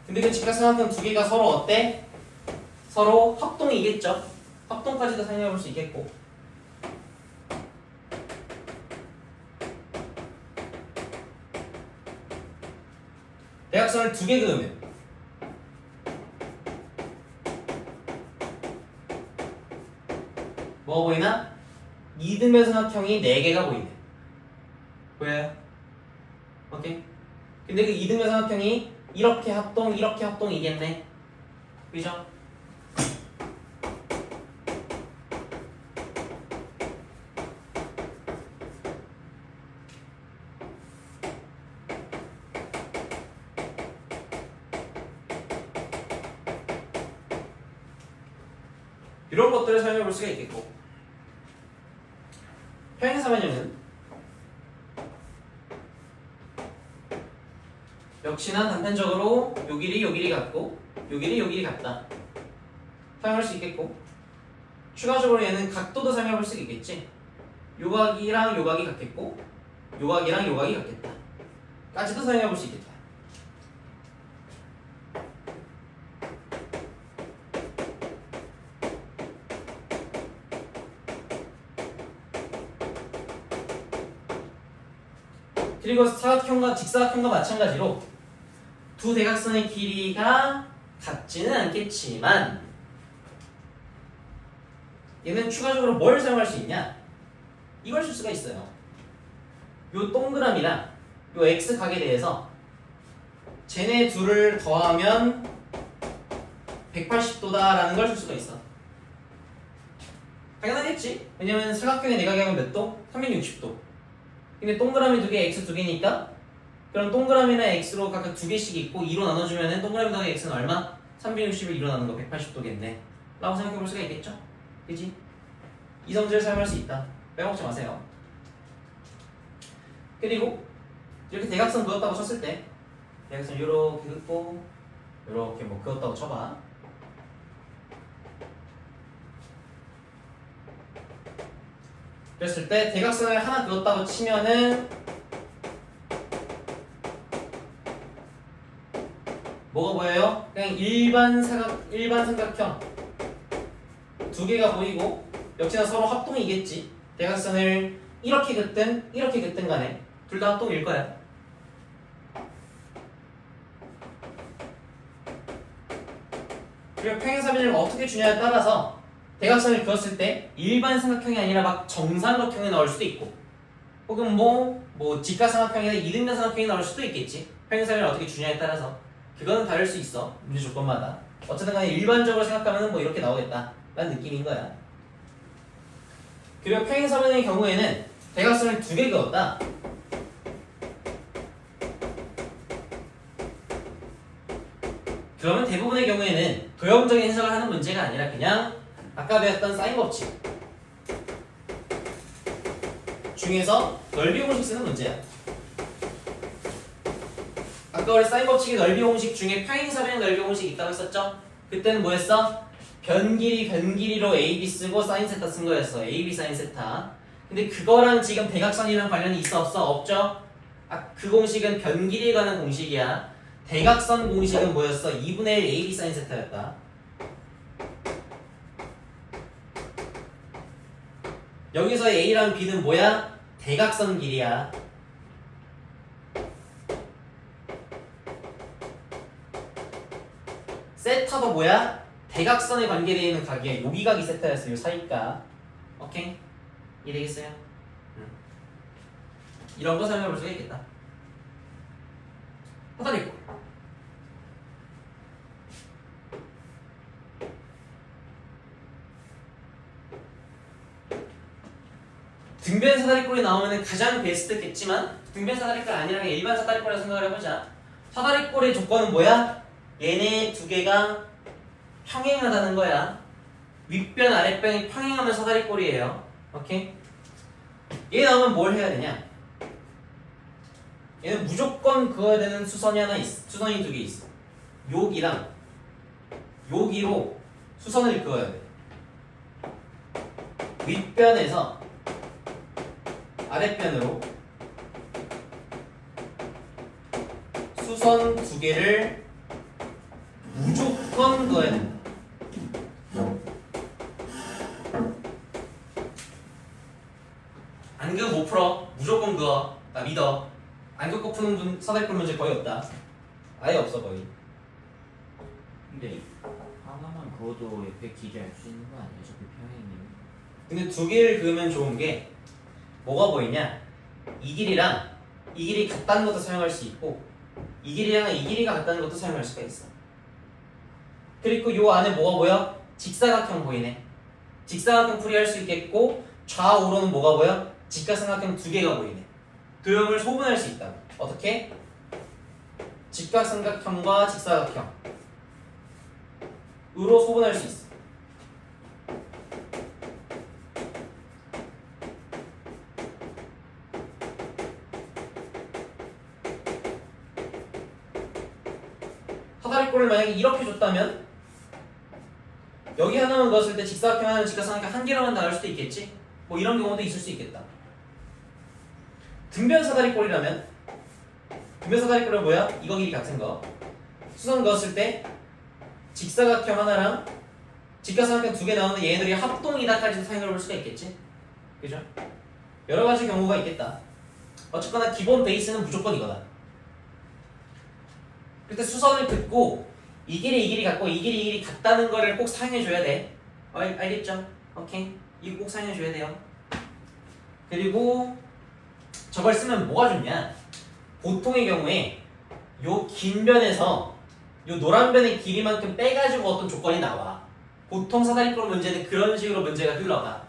[SPEAKER 1] 근데 그 직각삼각형 두 개가 서로 어때? 서로 합동이겠죠? 합동까지도 사용해 볼 수 있겠고, 대각선을 두 개 그으면 뭐가 보이나? 이등변 삼각형이 4개가 보이네. 보여요? 오케이? 근데 그 이등변 삼각형이 이렇게 합동이겠네. 그죠? 이런 것들을 사용해 볼 수가 있겠고, 평행사변형은 역시나 단편적으로 요 길이 같고 요 길이 같다 사용할 수 있겠고, 추가적으로 얘는 각도도 사용해 볼 수 있겠지. 요 각이랑 요 각이 같겠고 요 각이랑 요 각이 같겠다 까지도 사용해 볼 수 있겠다. 그리고 사각형과 직사각형과 마찬가지로 두 대각선의 길이가 같지는 않겠지만, 얘는 추가적으로 뭘 사용할 수 있냐? 이걸 쓸 수가 있어요. 요 동그라미랑 요 x각에 대해서 쟤네 둘을 더하면 180도다 라는 걸 쓸 수가 있어. 당연하겠지? 왜냐면 사각형의 내각이 하면 몇 도? 360도. 근데 동그라미 두 개, x 두 개니까, 그럼 동그라미나 x로 각각 두 개씩 있고 2로 나눠주면은 동그라미 더하기 x는 얼마? 360을 2로 나누는 거 180도겠네 라고 생각해 볼 수가 있겠죠? 그치? 이 성질을 사용할 수 있다. 빼먹지 마세요. 그리고 이렇게 대각선 그었다고 쳤을 때, 대각선 이렇게 긋고 이렇게 뭐 그었다고 쳐봐. 그랬을 때 대각선을 하나 그었다고 치면은 뭐가 보여요? 그냥 일반 삼각형 두 개가 보이고, 역시나 서로 합동이겠지. 대각선을 이렇게 긋든 간에 둘 다 합동일 거야. 그리고 평행사변형을 어떻게 주냐에 따라서 대각선을 그었을 때 일반 삼각형이 아니라 막 정삼각형이 나올 수도 있고, 혹은 뭐 직각삼각형이나 이등변 삼각형이 나올 수도 있겠지. 평행사변을 어떻게 주냐에 따라서 그거는 다를 수 있어, 문제 조건마다. 어쨌든 간에 일반적으로 생각하면 뭐 이렇게 나오겠다 라는 느낌인 거야. 그리고 평행사변의 경우에는 대각선을 두 개 그었다. 그러면 대부분의 경우에는 도형적인 해석을 하는 문제가 아니라 그냥 아까 배웠던 사인 법칙 중에서 넓이 공식 쓰는 문제야. 아까 우리 사인 법칙의 넓이 공식 중에 평행사변의 넓이 공식 있다고 했었죠? 그때는 뭐였어? 변 길이로 AB 쓰고 사인 세타 쓴 거였어. AB 사인 세타. 근데 그거랑 지금 대각선이랑 관련이 있어 없어? 없죠? 그 공식은 변 길이에 관한 공식이야. 대각선 공식은 뭐였어? 2분의 1 AB sin 세타였다. 여기서 A랑 B는 뭐야? 대각선 길이야. 세타도 뭐야? 대각선에 관계되어 있는 각이야. 여기 각이 세타였어. 요 사이가. 오케이? 이해되겠어요? 이런 거 설명해 볼 수가 있겠다. 사다리꼴. 등변 사다리꼴이 나오면 가장 베스트겠지만 등변 사다리꼴 아니라 일반 사다리꼴이라고 생각을 해보자. 사다리꼴의 조건은 뭐야? 얘네 두 개가 평행하다는 거야. 윗변 아랫변이 평행하면 사다리꼴이에요. 오케이? 얘 나오면 뭘 해야 되냐? 얘는 무조건 그어야 되는 수선이 하나 있어. 수선이 두 개 있어. 여기랑 여기로 수선을 그어야 돼. 윗변에서 아랫변으로 수선 두 개를 무조건 그어야 된다. 안 그으면 못 풀어. 무조건 그어. 나 믿어. 안 긋고 푸는 분 사다리꼴 문제 거의 없다. 아예 없어 거의.
[SPEAKER 2] 근데 하나만 그어도 옆에 길이 알 수 있는 거 아니야? 저기 평행이면.
[SPEAKER 1] 근데 두 개를 그으면 좋은 게 뭐가 보이냐? 이 길이랑 이 길이 같다는 것도 사용할 수 있고 이 길이랑 이 길이가 같다는 것도 사용할 수가 있어. 그리고 요 안에 뭐가 보여? 직사각형 보이네. 직사각형 풀이할 수 있겠고 좌우로는 뭐가 보여? 직각삼각형 두 개가 보이네. 도형을 소분할 수 있다. 어떻게? 직각삼각형과 직사각형 으로 소분할 수 있어. 사다리꼴을 만약에 이렇게 줬다면 여기 하나만 그었을 때 직사각형 하나는 직각삼각형 한 개로만 나올 수도 있겠지? 뭐 이런 경우도 있을 수 있겠다. 등변 사다리꼴이라면 등변 사다리꼴은 뭐야? 이거 길이 같은 거 수선 그었을 때 직사각형 하나랑 직각삼각형 두 개 나오는 얘네들이 합동이다까지도 사용해 볼 수가 있겠지? 그죠? 여러 가지 경우가 있겠다. 어쨌거나 기본 베이스는 무조건 이거다. 그때 수선을 긋고 이 길이 같고 이 길이 같다는 거를 꼭 사용해 줘야 돼. 알겠죠? 오케이. 이거 꼭 사용해 줘야 돼요. 그리고 저걸 쓰면 뭐가 좋냐? 보통의 경우에 요 긴 변에서 요 노란 변의 길이만큼 빼가지고 어떤 조건이 나와. 보통 사다리꼴 문제는 그런 식으로 문제가 흘러가.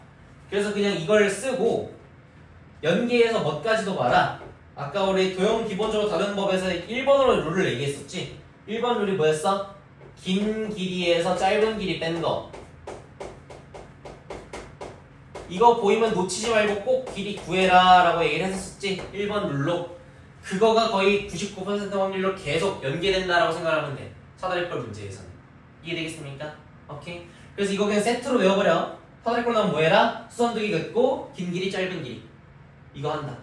[SPEAKER 1] 그래서 그냥 이걸 쓰고 연계해서 뭐까지도 봐라. 아까 우리 도형 기본적으로 다루는 법에서 1번으로 룰을 얘기했었지. 1번 룰이 뭐였어? 긴 길이에서 짧은 길이 뺀 거. 이거 보이면 놓치지 말고 꼭 길이 구해라 라고 얘기를 했었지. 1번 룰로. 그거가 거의 99% 확률로 계속 연계된다라고 생각하면 돼. 사다리꼴 문제에서는. 이해되겠습니까? 오케이. 그래서 이거 그냥 세트로 외워버려. 사다리꼴 나오면 뭐 해라? 수선두기 긋고 긴 길이 짧은 길이. 이거 한다.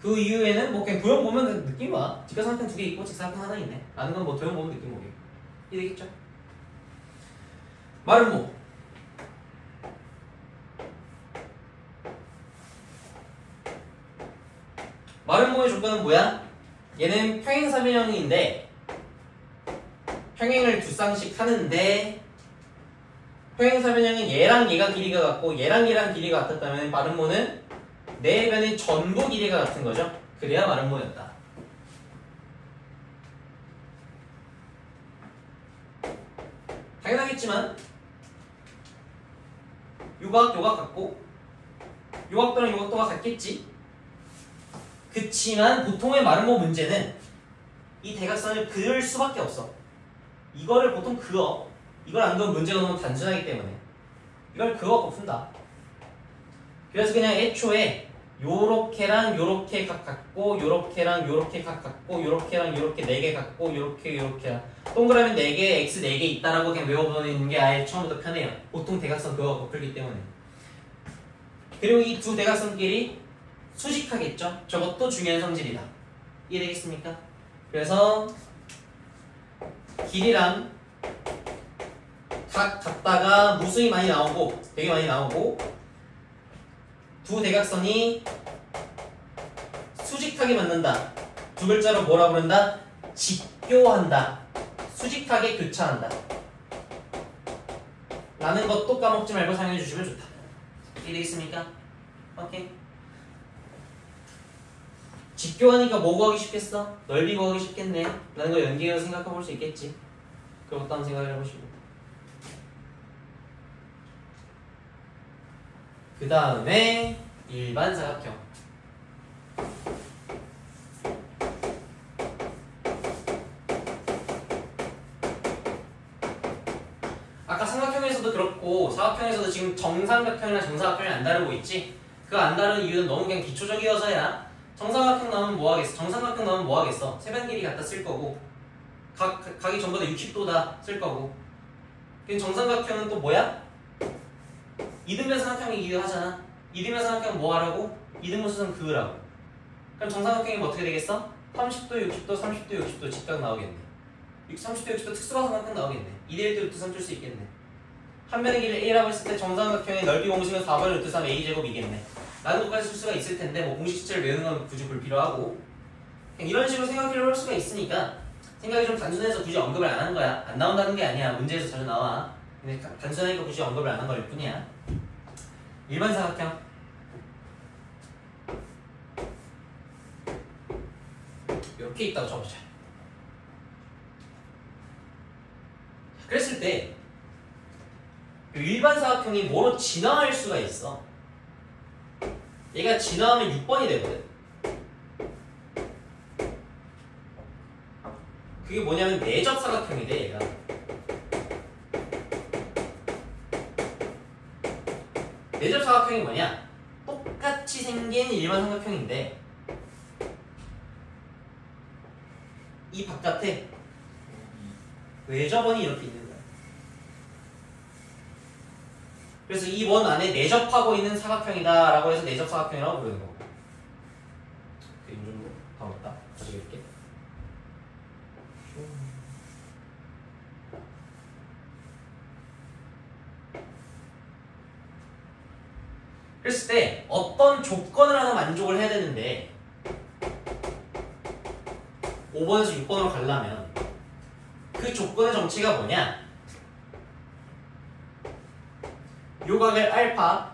[SPEAKER 1] 그 이후에는 뭐 그냥 도형 보면 느낌 와. 직각삼각형 두 개 있고 직사각형 하나 있네. 라는 건 뭐 도형 보면 느낌 오게. 이해되겠죠? 말은 뭐? 마름모의 조건은 뭐야? 얘는 평행사변형인데 평행을 두 쌍씩 하는데 평행사변형은 얘랑 얘가 길이가 같고 얘랑 얘랑 길이가 같았다면 마름모는 네 변의 전부 길이가 같은 거죠. 그래야 마름모였다. 당연하겠지만 요각 같고 요각도랑 요각도가 같겠지. 그치만 보통의 마름모 문제는 이 대각선을 그을 수밖에 없어. 이거를 보통 그어. 이걸 안 그으면 문제가 너무 단순하기 때문에 이걸 그어갖고 푼다. 그래서 그냥 애초에 요렇게랑 요렇게 각 같고 요렇게랑 요렇게 각 같고 요렇게랑 요렇게 4개 같고 요렇게랑 동그라미 4개, x 4개 있다라고 그냥 외워보는 게 아예 처음부터 편해요. 보통 대각선 그어갖고 풀기 때문에. 그리고 이 두 대각선끼리 수직하겠죠? 저것도 중요한 성질이다. 이해되겠습니까? 그래서 길이랑 각 같다가 무수히 많이 나오고 되게 많이 나오고 두 대각선이 수직하게 맞는다. 두 글자로 뭐라 부른다? 직교한다. 수직하게 교차한다. 라는 것도 까먹지 말고 사용해 주시면 좋다. 이해되겠습니까? 오케이. 직교하니까 뭐 구하기 쉽겠어? 넓이 구하기 쉽겠네. 라는 거 연계해서 생각해 볼 수 있겠지. 그것도 한번 생각을 해보시고. 그 다음에 일반 사각형. 아까 삼각형에서도 그렇고 사각형에서도 지금 정삼각형이나 정사각형이 안 다르고 있지? 그 안 다른 이유는 너무 그냥 기초적이어서야. 정사각형 나오면 뭐 하겠어? 정삼각형 나오면 뭐 하겠어? 세변 길이 갖다 쓸 거고 각이 전부 다 60도다 쓸 거고. 그럼 정삼각형은 또 뭐야? 이등변 삼각형이기도 하잖아. 이등변 삼각형은 뭐 하라고? 이등분 수선 그으라고. 그럼 정삼각형이 뭐 어떻게 되겠어? 30도, 60도, 30도, 60도 직각 나오겠네. 30도, 60도 특수가 삼각형 나오겠네. 2대1 도 루트 3 줄 수 있겠네. 한 변의 길이를 A라고 했을 때 정삼각형의 넓이 공식은 4번의 루트 3 A제곱이겠네. 라는 것까지 쓸 수가 있을 텐데 뭐 공식 자체를 외우는 건 굳이 불필요하고 그냥 이런 식으로 생각을 할 수가 있으니까 생각이 좀 단순해서 굳이 언급을 안 하는 거야. 안 나온다는 게 아니야. 문제에서 자주 나와. 근데 단순하니까 굳이 언급을 안 한 걸 뿐이야. 일반 사각형. 이렇게 있다고 쳐보자. 그랬을 때 일반 사각형이 뭐로 진화할 수가 있어. 얘가 진화하면 6번이 되거든. 그게 뭐냐면 내접 사각형이 돼. 얘가 내접 사각형이 뭐냐? 똑같이 생긴 일반 삼각형인데 이 바깥에 외접원이 이렇게 있는 거야. 그래서 이 원 안에 내접하고 있는 사각형이다 라고 해서 내접 사각형이라고 부르는 거고. 그림 좀 더 없다. 다시 그릴게. 그랬을 때 어떤 조건을 하나 만족을 해야 되는데 5번에서 6번으로 가려면 그 조건의 정체가 뭐냐? 요각을 알파,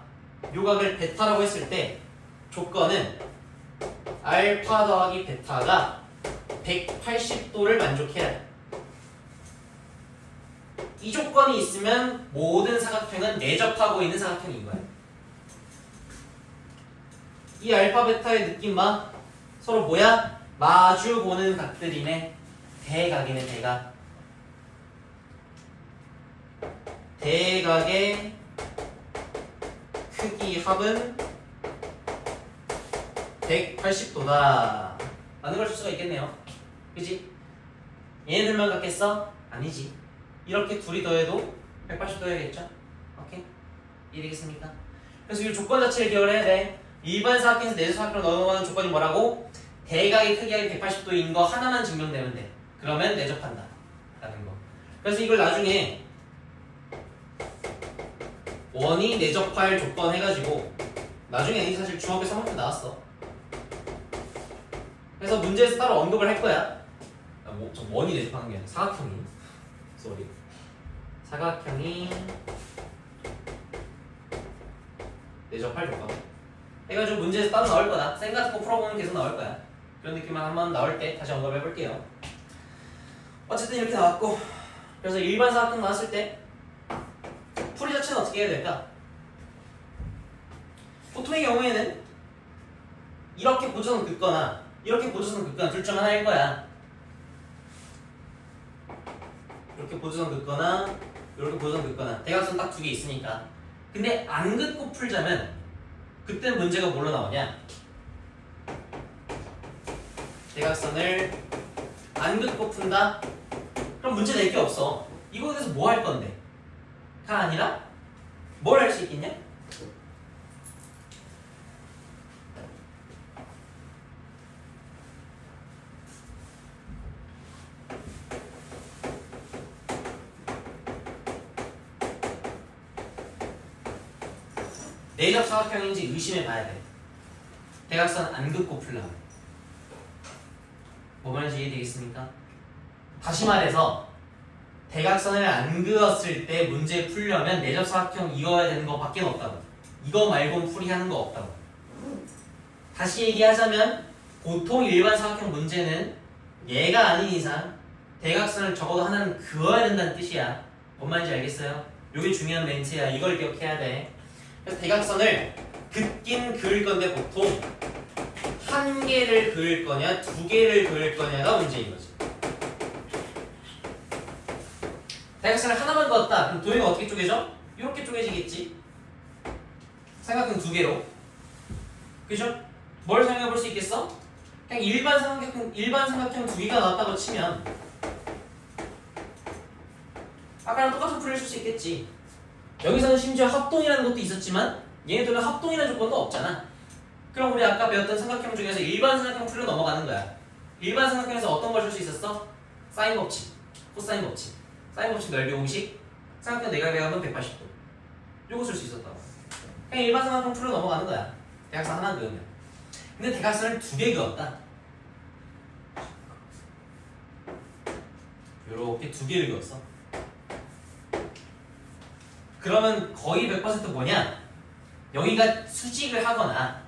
[SPEAKER 1] 요각을 베타라고 했을 때 조건은 알파 더하기 베타가 180도를 만족해야 돼. 이 조건이 있으면 모든 사각형은 내접하고 있는 사각형인 거야. 이 알파 베타의 느낌만 서로 뭐야? 마주 보는 각들이네. 대각이네. 대각. 대각의 크기 합은 180도다 라는 걸 줄 수가 있겠네요. 그치? 얘네들만 같겠어? 아니지. 이렇게 둘이 더해도 180도야겠죠? 오케이? 이해되겠습니까? 그래서 이 조건 자체를 기억을 해야 돼. 일반 사각형에서 내접 사각형으로 넘어가는 조건이 뭐라고? 대각의 크기가 180도인 거 하나만 증명되면 돼. 그러면 내접한다 라는 거. 그래서 이걸 나중에 원이 내접할 조건 해가지고 나중에 이 사실 중학교 3학년 때 나왔어. 그래서 문제에서 따로 언급을 할 거야. 저 원이 내접하는 게 아니라 사각형이. 쏘리. 사각형이 내접할 조건 해가지고 문제에서 따로 나올 거다. 쌤 같은 거 풀어보면 계속 나올 거야. 그런 느낌만 한번 나올 때 다시 언급해 볼게요. 어쨌든 이렇게 나왔고, 그래서 일반 사각형 나왔을 때 풀이 자체는 어떻게 해야 될까? 보통의 경우에는 이렇게 보조선 긋거나 이렇게 보조선 긋거나 둘 중 하나일 거야. 이렇게 보조선 긋거나 이렇게 보조선 긋거나 대각선 딱 두 개 있으니까. 근데 안 긋고 풀자면 그때는 문제가 뭘로 나오냐? 대각선을 안 긋고 푼다? 그럼 문제 낼 게 없어. 이거에 대해서 뭐 할 건데? 가 아니라 뭘 할 수 있겠냐? 내접 사각형인지 의심해 봐야 돼. 대각선 안 긋고 풀려면. 뭐 말인지 이해되겠습니까? 다시 말해서 대각선을 안 그었을 때 문제 풀려면 내접 사각형 이어야 되는 거 밖에 없다고. 이거 말고는 풀이하는 거 없다고. 다시 얘기하자면 보통 일반 사각형 문제는 얘가 아닌 이상 대각선을 적어도 하나는 그어야 된다는 뜻이야. 뭔 말인지 알겠어요? 이게 중요한 멘트야. 이걸 기억해야 돼. 그래서 대각선을 긋긴 그을 건데 보통 한 개를 그을 거냐 두 개를 그을 거냐가 문제인 거지. 대각선을 하나만 그었다. 그럼 도형이 어떻게 쪼개져? 이렇게 쪼개지겠지. 삼각형 두 개로. 그죠? 뭘 사용해 볼 수 있겠어? 그냥 일반 삼각형 두 개가 나왔다고 치면 아까랑 똑같은 풀을 쓸 수 있겠지. 여기서는 심지어 합동이라는 것도 있었지만 얘네들은 합동이라는 조건도 없잖아. 그럼 우리 아까 배웠던 삼각형 중에서 일반 삼각형 풀로 넘어가는 거야. 일반 삼각형에서 어떤 걸 쓸 수 있었어? 사인 법칙, 코사인 법칙. 사인 법칙 넓이 공식, 삼각형 내각배합은 180도. 요거 쓸 수 있었다고. 그냥 일반 삼각형 풀로 넘어가는 거야. 대각선 하나 그으면. 근데 대각선을 두 개 그었다. 요렇게 두 개를 그었어. 그러면 거의 100% 뭐냐? 여기가 수직을 하거나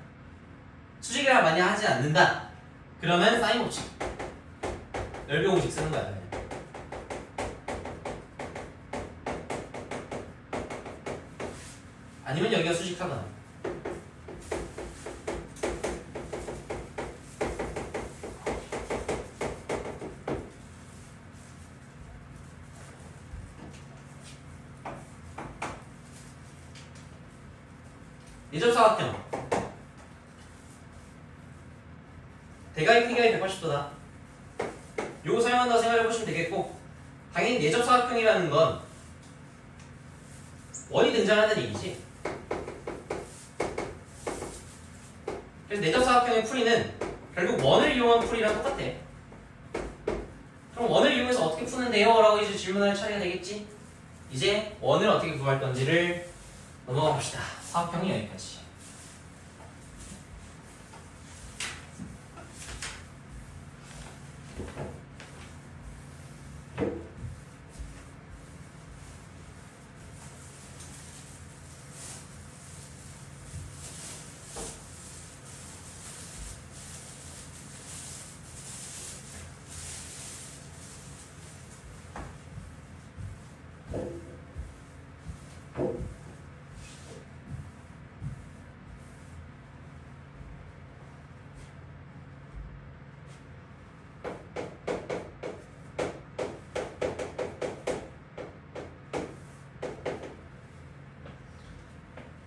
[SPEAKER 1] 수직을 만약 하지 않는다. 그러면 사인 법칙, 넓이 공식 쓰는 거야. 그냥. 아니면 여기가 수직하거나. 내접 사각형 대각의 크기가 180도다. 요거 사용한다고 생각해 보시면 되겠고, 당연히 내접 사각형이라는 건 원이 등장한다는 얘기지. 그래서 내접 사각형의 풀이는 결국 원을 이용한 풀이랑 똑같아. 그럼 원을 이용해서 어떻게 푸는데요? 라고 이제 질문할 차례가 되겠지. 이제 원을 어떻게 구할 건지를 넘어가 봅시다. 사각형이 여기까지.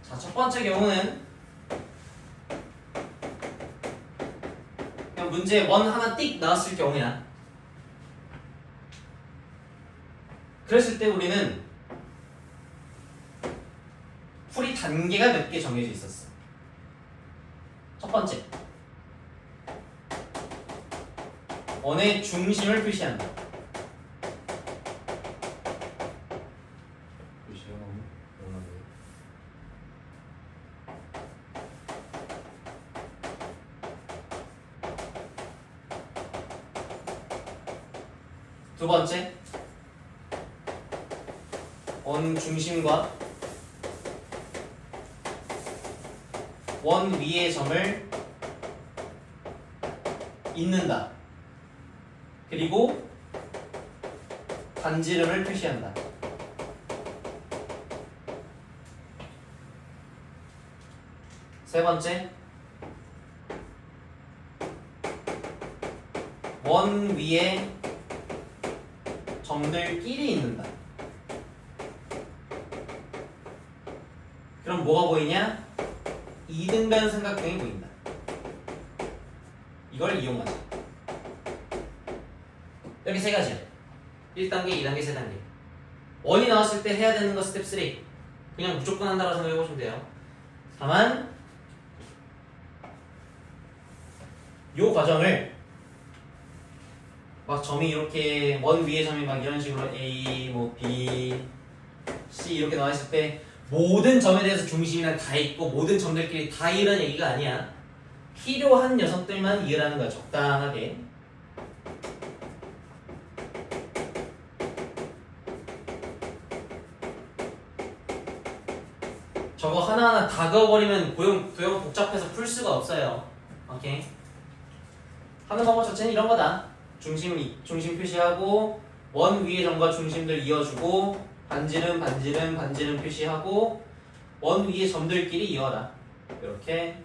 [SPEAKER 1] 자, 첫 번째 경우는 그냥 문제에 원 하나 띡 나왔을 경우야. 그랬을 때 우리는 풀이 단계가 몇 개 정해져 있었어. 첫 번째, 원의 중심을 표시한다. 두 번째, 원 중심과 원 위의 점을 잇는다. 그리고 반지름을 표시한다. 세 번째, 원 위에 점들끼리 있는다. 그럼 뭐가 보이냐? 이등변 삼각형이 보인다. 이걸 이용하자. 여기 세 가지야. 1단계, 2단계, 3단계. 원이 나왔을 때 해야 되는 거 스텝 3. 그냥 무조건 한다고 생각해 보시면 돼요. 다만 요 과정을 막 점이 이렇게 원 위에 점이 막 이런 식으로 A, 뭐 B, C 이렇게 나와 있을 때 모든 점에 대해서 중심이란 다 있고 모든 점들끼리 다 이으라는 얘기가 아니야. 필요한 녀석들만 이으라는 거야. 적당하게. 저거 하나하나 다 그어버리면 도형 복잡해서 풀 수가 없어요. 오케이? 하는 방법 자체는 이런 거다. 중심 표시하고 원 위의 점과 중심들 이어주고 반지름 표시하고 원 위의 점들끼리 이어라. 이렇게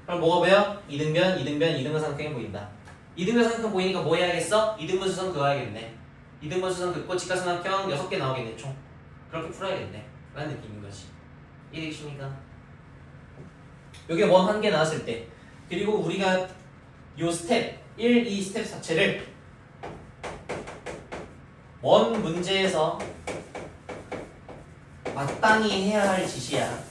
[SPEAKER 1] 그럼 뭐가 보여? 이등변 삼각형이 보인다. 이등변 삼각형 보이니까 뭐 해야겠어? 이등분 수선 그어야겠네. 이등분 수선 긋고 직각삼각형 6개 나오겠네 총. 그렇게 풀어야겠네 라는 느낌인 거지. 이해되십니까? 요게 원 한 개 나왔을 때 그리고 우리가 요 스텝 1, 2 스텝 자체를 원 문제에서 마땅히 해야 할 짓이야.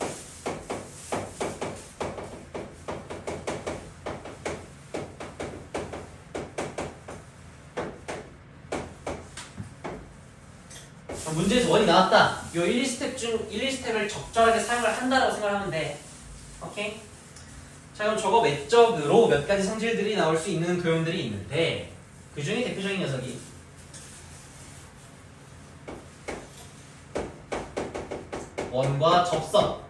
[SPEAKER 1] 문제에서 원이 나왔다. 요 1, 2스텝 중 1, 2스텝을 적절하게 사용을 한다라고 생각하면 돼. 오케이? 자, 그럼 저거 외적으로 몇 가지 성질들이 나올 수 있는 도형들이 있는데 그 중에 대표적인 녀석이 원과 접선.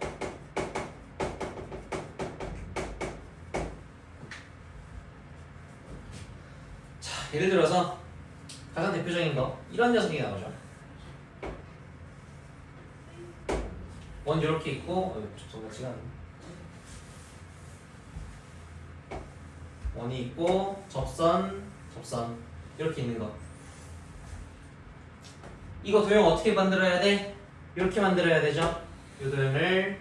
[SPEAKER 1] 자, 예를 들어서 가장 대표적인 거 이런 녀석이 나오죠. 원 이렇게 있고 접선 같지가 않네. 원이 있고 접선 이렇게 있는 거. 이거 도형 어떻게 만들어야 돼? 이렇게 만들어야 되죠. 이 도형을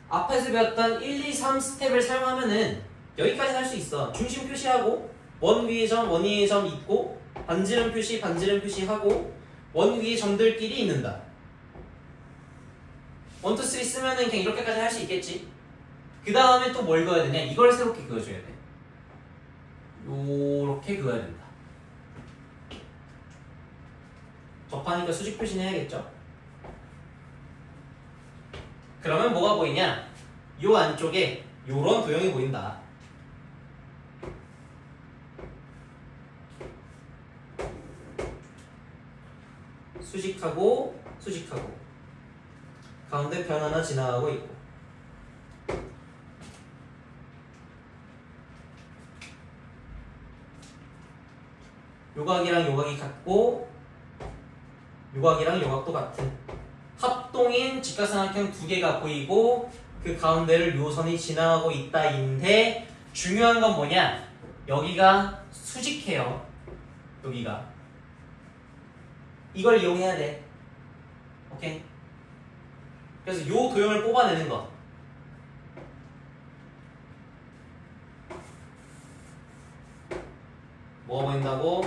[SPEAKER 1] 앞에서 배웠던 1, 2, 3 스텝을 사용하면은 여기까지 할 수 있어. 중심 표시하고 원 위에 점 있고 반지름 표시하고 원 위에 점들끼리 있는다. 1, 2, 3 쓰면은 그냥 이렇게까지 할 수 있겠지. 그 다음에 또 뭘 그어야 되냐? 이걸 새롭게 그어줘야 돼. 요렇게 그어야 된다. 접하니까 수직 표시는 해야겠죠? 그러면 뭐가 보이냐? 요 안쪽에 요런 도형이 보인다. 수직하고 가운데 변 하나 지나가고 있고 요각이랑 요각이 같고 요각이랑 요각도 같은 합동인 직각삼각형 두 개가 보이고 그 가운데를 요선이 지나가고 있다인데 중요한 건 뭐냐? 여기가 수직해요. 여기가 이걸 이용해야 돼. 오케이? 그래서 요 도형을 뽑아내는 거. 뭐가 보인다고?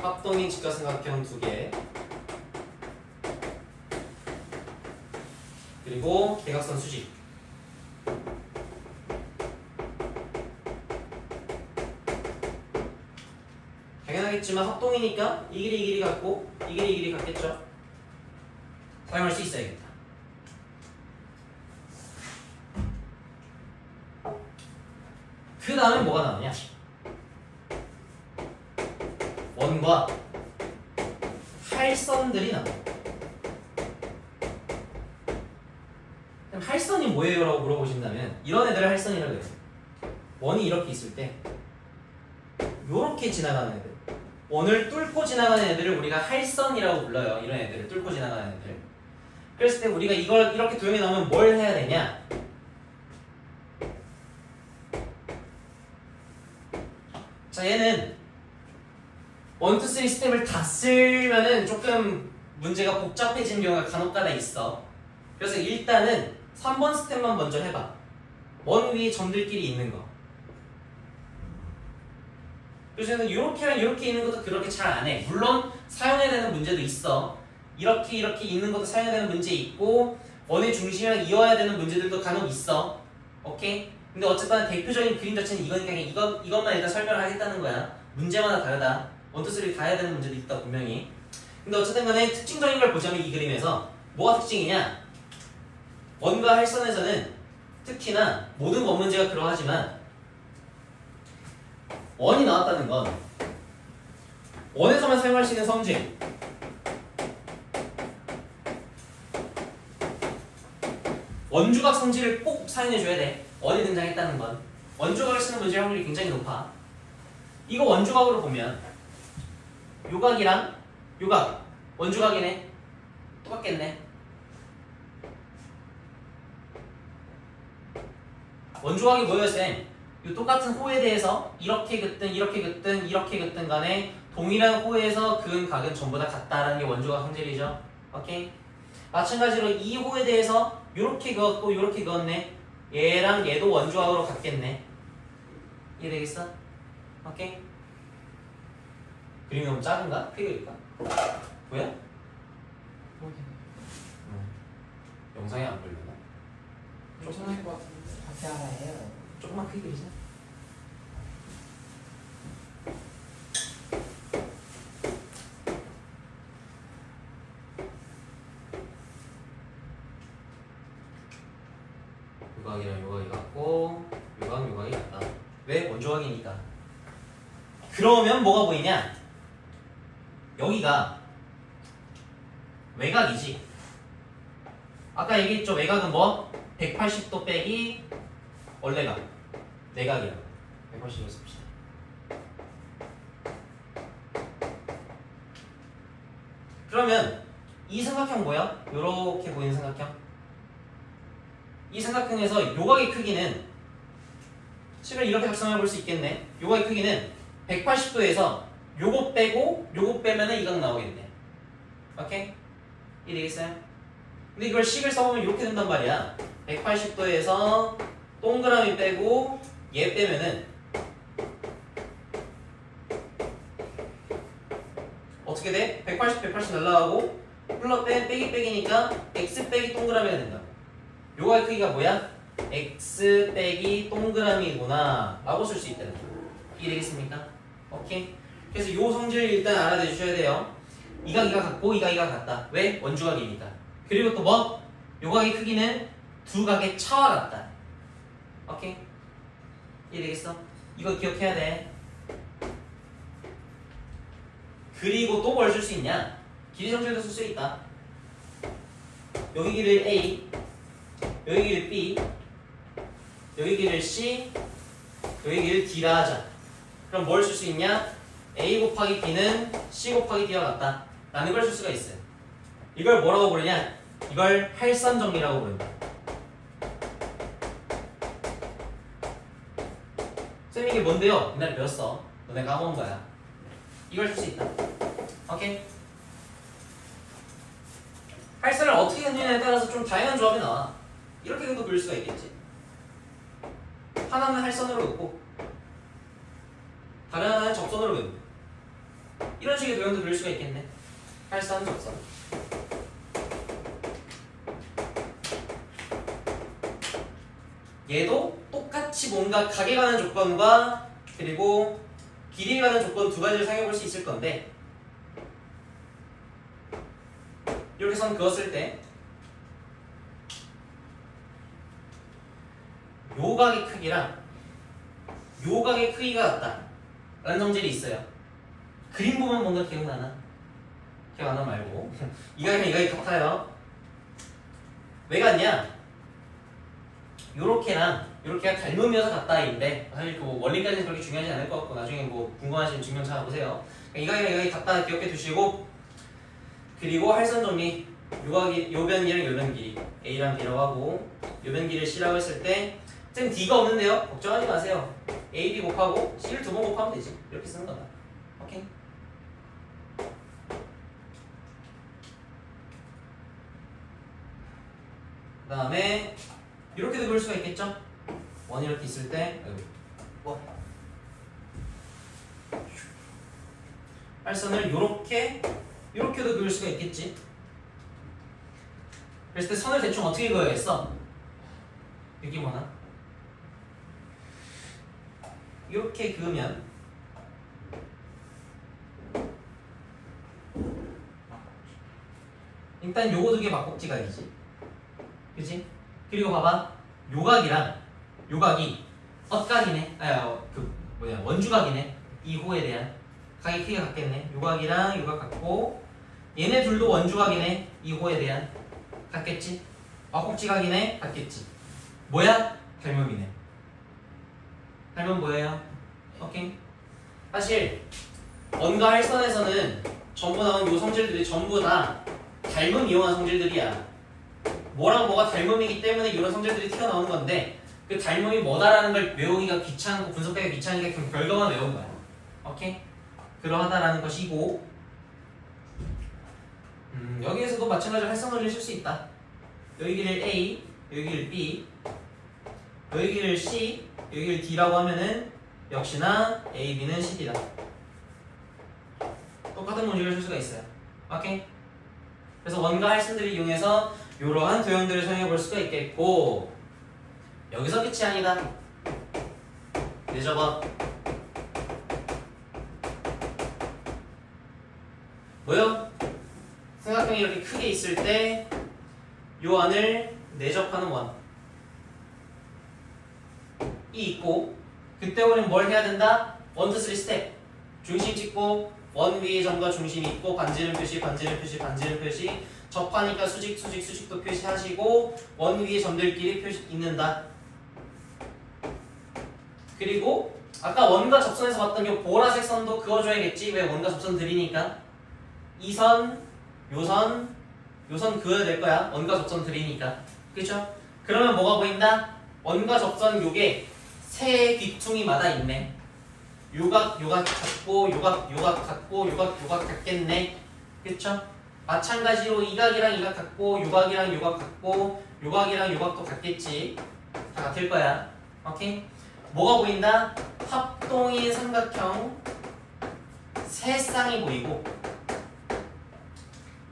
[SPEAKER 1] 합동인 직각삼각형 두 개. 그리고 대각선 수직. 당연하겠지만 합동이니까 이 길이 같고 이 길이 같겠죠? 사용할 수 있어야겠다. 그 다음에 뭐가 나오냐? 원과 할선들이 나와. 그럼 할선이 뭐예요? 라고 물어보신다면 이런 애들을 할선이라고 해요. 원이 이렇게 있을 때 요렇게 지나가는 애들, 원을 뚫고 지나가는 애들을 우리가 할선이라고 불러요. 이런 애들을 뚫고 지나가는 애들. 그랬을 때 우리가 이걸 이렇게 도형에 나오면 뭘 해야 되냐? 자, 얘는 1, 2, 3 스텝을 다 쓰면은 조금 문제가 복잡해진 경우가 간혹가다 있어. 그래서 일단은 3번 스텝만 먼저 해봐. 원 위에 점들끼리 있는 거. 그래서 얘는 이렇게 있는 것도 그렇게 잘 안 해. 물론 사용해야 되는 문제도 있어. 이렇게 있는 것도 사용해야 되는 문제 있고 원의 중심이랑 이어야 되는 문제들도 간혹 있어. 오케이? 근데 어쨌든 대표적인 그림 자체는 이거니까 이것만 일단 설명을 하겠다는 거야. 문제마다 다르다. 원투쓰리 다 해야 되는 문제도 있다 분명히. 근데 어쨌든 간에 특징적인 걸 보자면 이 그림에서 뭐가 특징이냐? 원과 할선에서는 특히나 모든 원 문제가 그러하지만 원이 나왔다는 건 원에서만 사용할 수 있는 성질 원주각 성질을 꼭 사용해줘야 돼. 원이 등장했다는 건 원주각을 쓰는 문제의 확률이 굉장히 높아. 이거 원주각으로 보면 요각이랑 요각 원주각이네. 똑같겠네. 원주각이 뭐예요, 쌤? 이 똑같은 호에 대해서 이렇게 긋든 이렇게 긋든 이렇게 긋든 간에 동일한 호에서 그은 각은 전부 다 같다라는 게 원주각 성질이죠. 오케이? 마찬가지로 이 호에 대해서 이렇게 그었고 이렇게 그었네. 얘랑 얘도 원주각으로 같겠네. 이해되겠어? 오케이? 그림이 너무 작은가? 크게 그릴까? 보여? 영상에 안 보이려나?
[SPEAKER 3] 조금할 것 같은데 밖에 알아요.
[SPEAKER 1] 조금만 크게 그리자. 요각이랑 요각이 같고 요각이 같다. 왜? 원조각이니까. 그러면 뭐가 보이냐? 여기가 외곽이지. 아까 얘기했죠. 외곽은 뭐? 180도 빼기 원래각 내각이야. 180을 씁시다. 그러면 이 삼각형 뭐야? 요렇게 보이는 삼각형. 이 삼각형에서 요각의 크기는 식을 이렇게 작성해 볼 수 있겠네. 요각의 크기는 180도에서 요거 빼고 요거 빼면은 이 각 나오겠네. 오케이? 이해되겠어요? 근데 이걸 식을 써보면 이렇게 된단 말이야. 180도에서 동그라미 빼고 얘 빼면은 어떻게 돼? 180 날라가고 플러 빼기 빼기니까 x 빼기 동그라미가 된다. 요거의 크기가 뭐야? x 빼기 동그라미구나 라고 쓸 수 있다는 거야. 이해되겠습니까? 오케이? 그래서 요 성질을 일단 알아내 주셔야 돼요. 이 각이가 같고 이 각이가 같다. 왜? 원주각이니까. 그리고 또 뭐? 요 각의 크기는 두 각의 차와 같다. 오케이? 이해되겠어? 이거 기억해야 돼. 그리고 또 뭘 쓸 수 있냐? 길이 성질도 쓸 수 있다. 여기 길을 A, 여기 길을 B, 여기 길을 C, 여기 길을 D라 하자. 그럼 뭘 쓸 수 있냐? A 곱하기 B는 C 곱하기 D와 같다 라는 걸 쓸 수가 있어요. 이걸 뭐라고 부르냐? 이걸 할선 정리라고 부른다. 쌤 이게 뭔데요? 옛날에 배웠어. 너네 까먹은 거야. 이걸 쓸 수 있다. 오케이? 할선을 어떻게 그리느냐에 따라서 좀 다양한 조합이 나와. 이렇게도 그릴 수가 있겠지. 하나는 할선으로 긋고 다른 하나는 접선으로 긋는 이런 식의 도형도 그릴 수가 있겠네. 할선, 접선. 얘도 똑같이 뭔가 각에 관한 조건과 그리고 길이에 관한 조건 두 가지를 사용해 볼 수 있을 건데 이렇게 선 그었을 때 요각의 크기랑 요각의 크기가 같다 라는 성질이 있어요. 그림 보면 뭔가 기억나나? 기억 안 나면 말고 이 각이랑 이 각이 같아요. 왜 같냐? 요렇게랑 요렇게가 닮으면서 같다인데 사실 그 원리까지는 그렇게 중요하지 않을 것 같고 나중에 뭐 궁금하시면 증명 찾아보세요. 이 각이랑 이 각이 같다 기억해 두시고 그리고 할선 정리 요변 길이랑 요변 길이 A랑 B라고 하고 요변 길이를 C라고 했을 때 쌤 D가 없는데요? 걱정하지 마세요. A, B 곱하고 C를 두 번 곱하면 되지. 이렇게 쓰는 거다. 오케이? 그 다음에 이렇게도 그릴 수가 있겠죠? 원이 이렇게 있을 때 할선을 요렇게도 그릴 수가 있겠지. 그랬을 때 선을 대충 어떻게 그어야겠어? 느낌 오나? 이렇게 그으면 일단 요거 두 개 막곡지각이지. 그치? 그리고 봐봐. 요각이랑 요각이 엇각이네. 원주각이네. 이 호에 대한 각이 크게 같겠네. 요각이랑 요각 같고 얘네 둘도 원주각이네. 이 호에 대한 같겠지? 막곡지각이네. 같겠지? 뭐야? 닮음이네. 닮음 뭐예요? 오케이. 사실 원과 할선에서는 전부 나온 요 성질들이 전부 다 닮음 이용한 성질들이야. 뭐랑 뭐가 닮음이기 때문에 이런 성질들이 튀어나오는 건데 그 닮음이 뭐다라는 걸 외우기가 귀찮고 분석하기가 귀찮으니까 그냥 별거만 외운 거야. 오케이? 그러하다라는 것이고 여기에서도 마찬가지로 할선 원리를 쓸 수 있다. 여기를 A, 여기를 B, 여기를 C, 여기를 D라고 하면은 역시나 A, B는 CD다. 똑같은 문제를 쓸 수가 있어요. 오케이? 그래서 원과 할선들을 이용해서 이러한 도형들을 사용해 볼 수가 있겠고 여기서 끝이 아니다. 내접어. 뭐요? 삼각형이 이렇게 크게 있을 때 요 안을 내접하는 원이 있고 그때 우리는 뭘 해야 된다? 1, 2, 3 스텝. 중심 찍고 원 위에 점과 중심이 있고 반지름 표시, 반지름 표시, 반지름 표시. 접하니까 수직, 수직, 수직도 표시하시고 원 위에 점들끼리 표시 있는다. 그리고 아까 원과 접선에서 봤던 요 보라색 선도 그어줘야겠지. 왜? 원과 접선 들이니까 이 선, 요 선, 요 선 그어야 될 거야. 원과 접선 들이니까. 그쵸? 그러면 뭐가 보인다? 원과 접선 요게 세 귀퉁이마다 있네. 요각, 요각 같고 요각, 요각 같고 요각, 요각 같겠네. 그쵸? 마찬가지로 이 각이랑 이 각 같고 요각이랑 요각 같고 요각이랑 요각도 같겠지. 다 같을 거야. 오케이? 뭐가 보인다? 합동인 삼각형 세 쌍이 보이고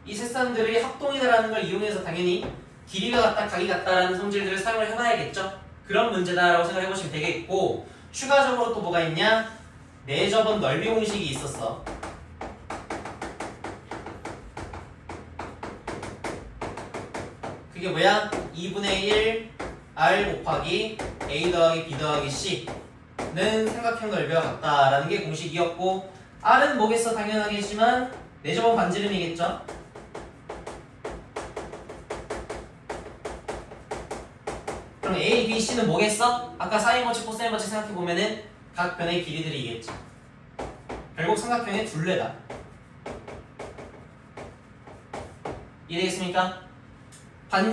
[SPEAKER 1] 이 세 쌍들이 합동이다라는 걸 이용해서 당연히 길이가 같다, 각이 같다라는 성질들을 사용을 해봐야겠죠. 그런 문제다라고 생각해 보시면 되겠고 추가적으로 또 뭐가 있냐? 내접은 넓이 공식이 있었어. 그게 뭐야? 2분의 1 R 곱하기 A 더하기 B 더하기 C는 삼각형 넓이와 같다라는 게 공식이었고 R은 뭐겠어? 당연하겠지만 내접은 반지름이겠죠? 그럼 A, B, C는 뭐겠어? 아까 사인 법칙, 코사인 법칙 생각해보면은 각 변의 길이들이겠지. 결국 삼각형의 둘레다. 이해되겠습니까?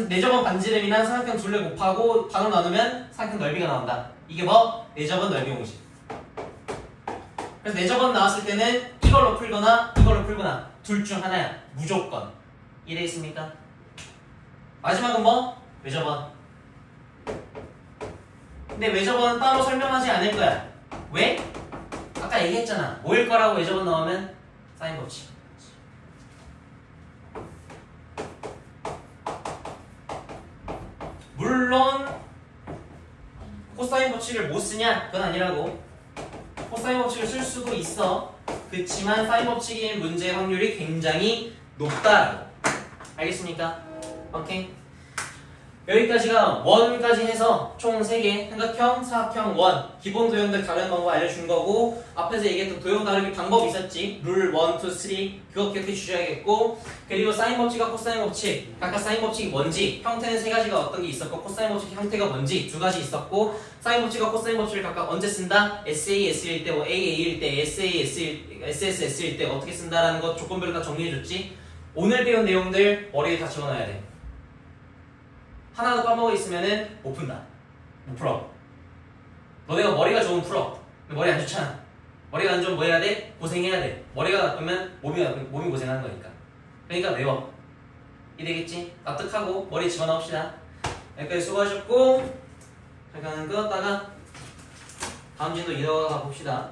[SPEAKER 1] 내접은 반지름이랑 삼각형 둘레 곱하고 반으로 나누면 삼각형 넓이가 나온다. 이게 뭐? 내접은 넓이 공식. 그래서 내접은 나왔을 때는 이걸로 풀거나 이걸로 풀거나 둘 중 하나야. 무조건. 이해되겠습니까? 마지막은 뭐? 외접은. 근데 외접은 따로 설명하지 않을 거야. 왜? 아까 얘기했잖아. 뭐일 거라고 외접은 나오면 사인 법칙. 물론 코사인 법칙을 못 쓰냐? 그건 아니라고. 코사인 법칙을 쓸 수도 있어. 그치만 사인 법칙인 문제의 확률이 굉장히 높다라고. 알겠습니까? 오케이. 여기까지가 원까지 해서 총 3개 삼각형, 사각형, 원 기본 도형들 다루는 방법 알려준 거고 앞에서 얘기했던 도형 다루기 방법이 있었지. 룰 1, 2, 3 그거 기억해 주셔야겠고 그리고 사인 법칙과 코사인 법칙 각각 사인 법칙이 뭔지 형태는 3가지가 어떤 게 있었고 코사인 법칙 형태가 뭔지 2가지 있었고 사인 법칙과 코사인 법칙을 각각 언제 쓴다? SA, S일 때, 뭐 A, A일 때, SA, SS, S일 때 어떻게 쓴다라는 거 조건별로 다 정리해줬지. 오늘 배운 내용들 머리에 다 집어넣어야 돼. 하나도 까먹어 있으면은 못 푼다. 못 풀어. 너네가 머리가 좋으면 풀어. 근데 머리 안 좋잖아. 머리가 안 좋으면 뭐 해야 돼? 고생해야 돼. 머리가 나쁘면 몸이 고생하는 거니까. 그러니까 외워. 이해되겠지? 납득하고 머리 집어넣읍시다. 여기까지 수고하셨고 잠깐 끊었다가 다음 진도 이어가 봅시다.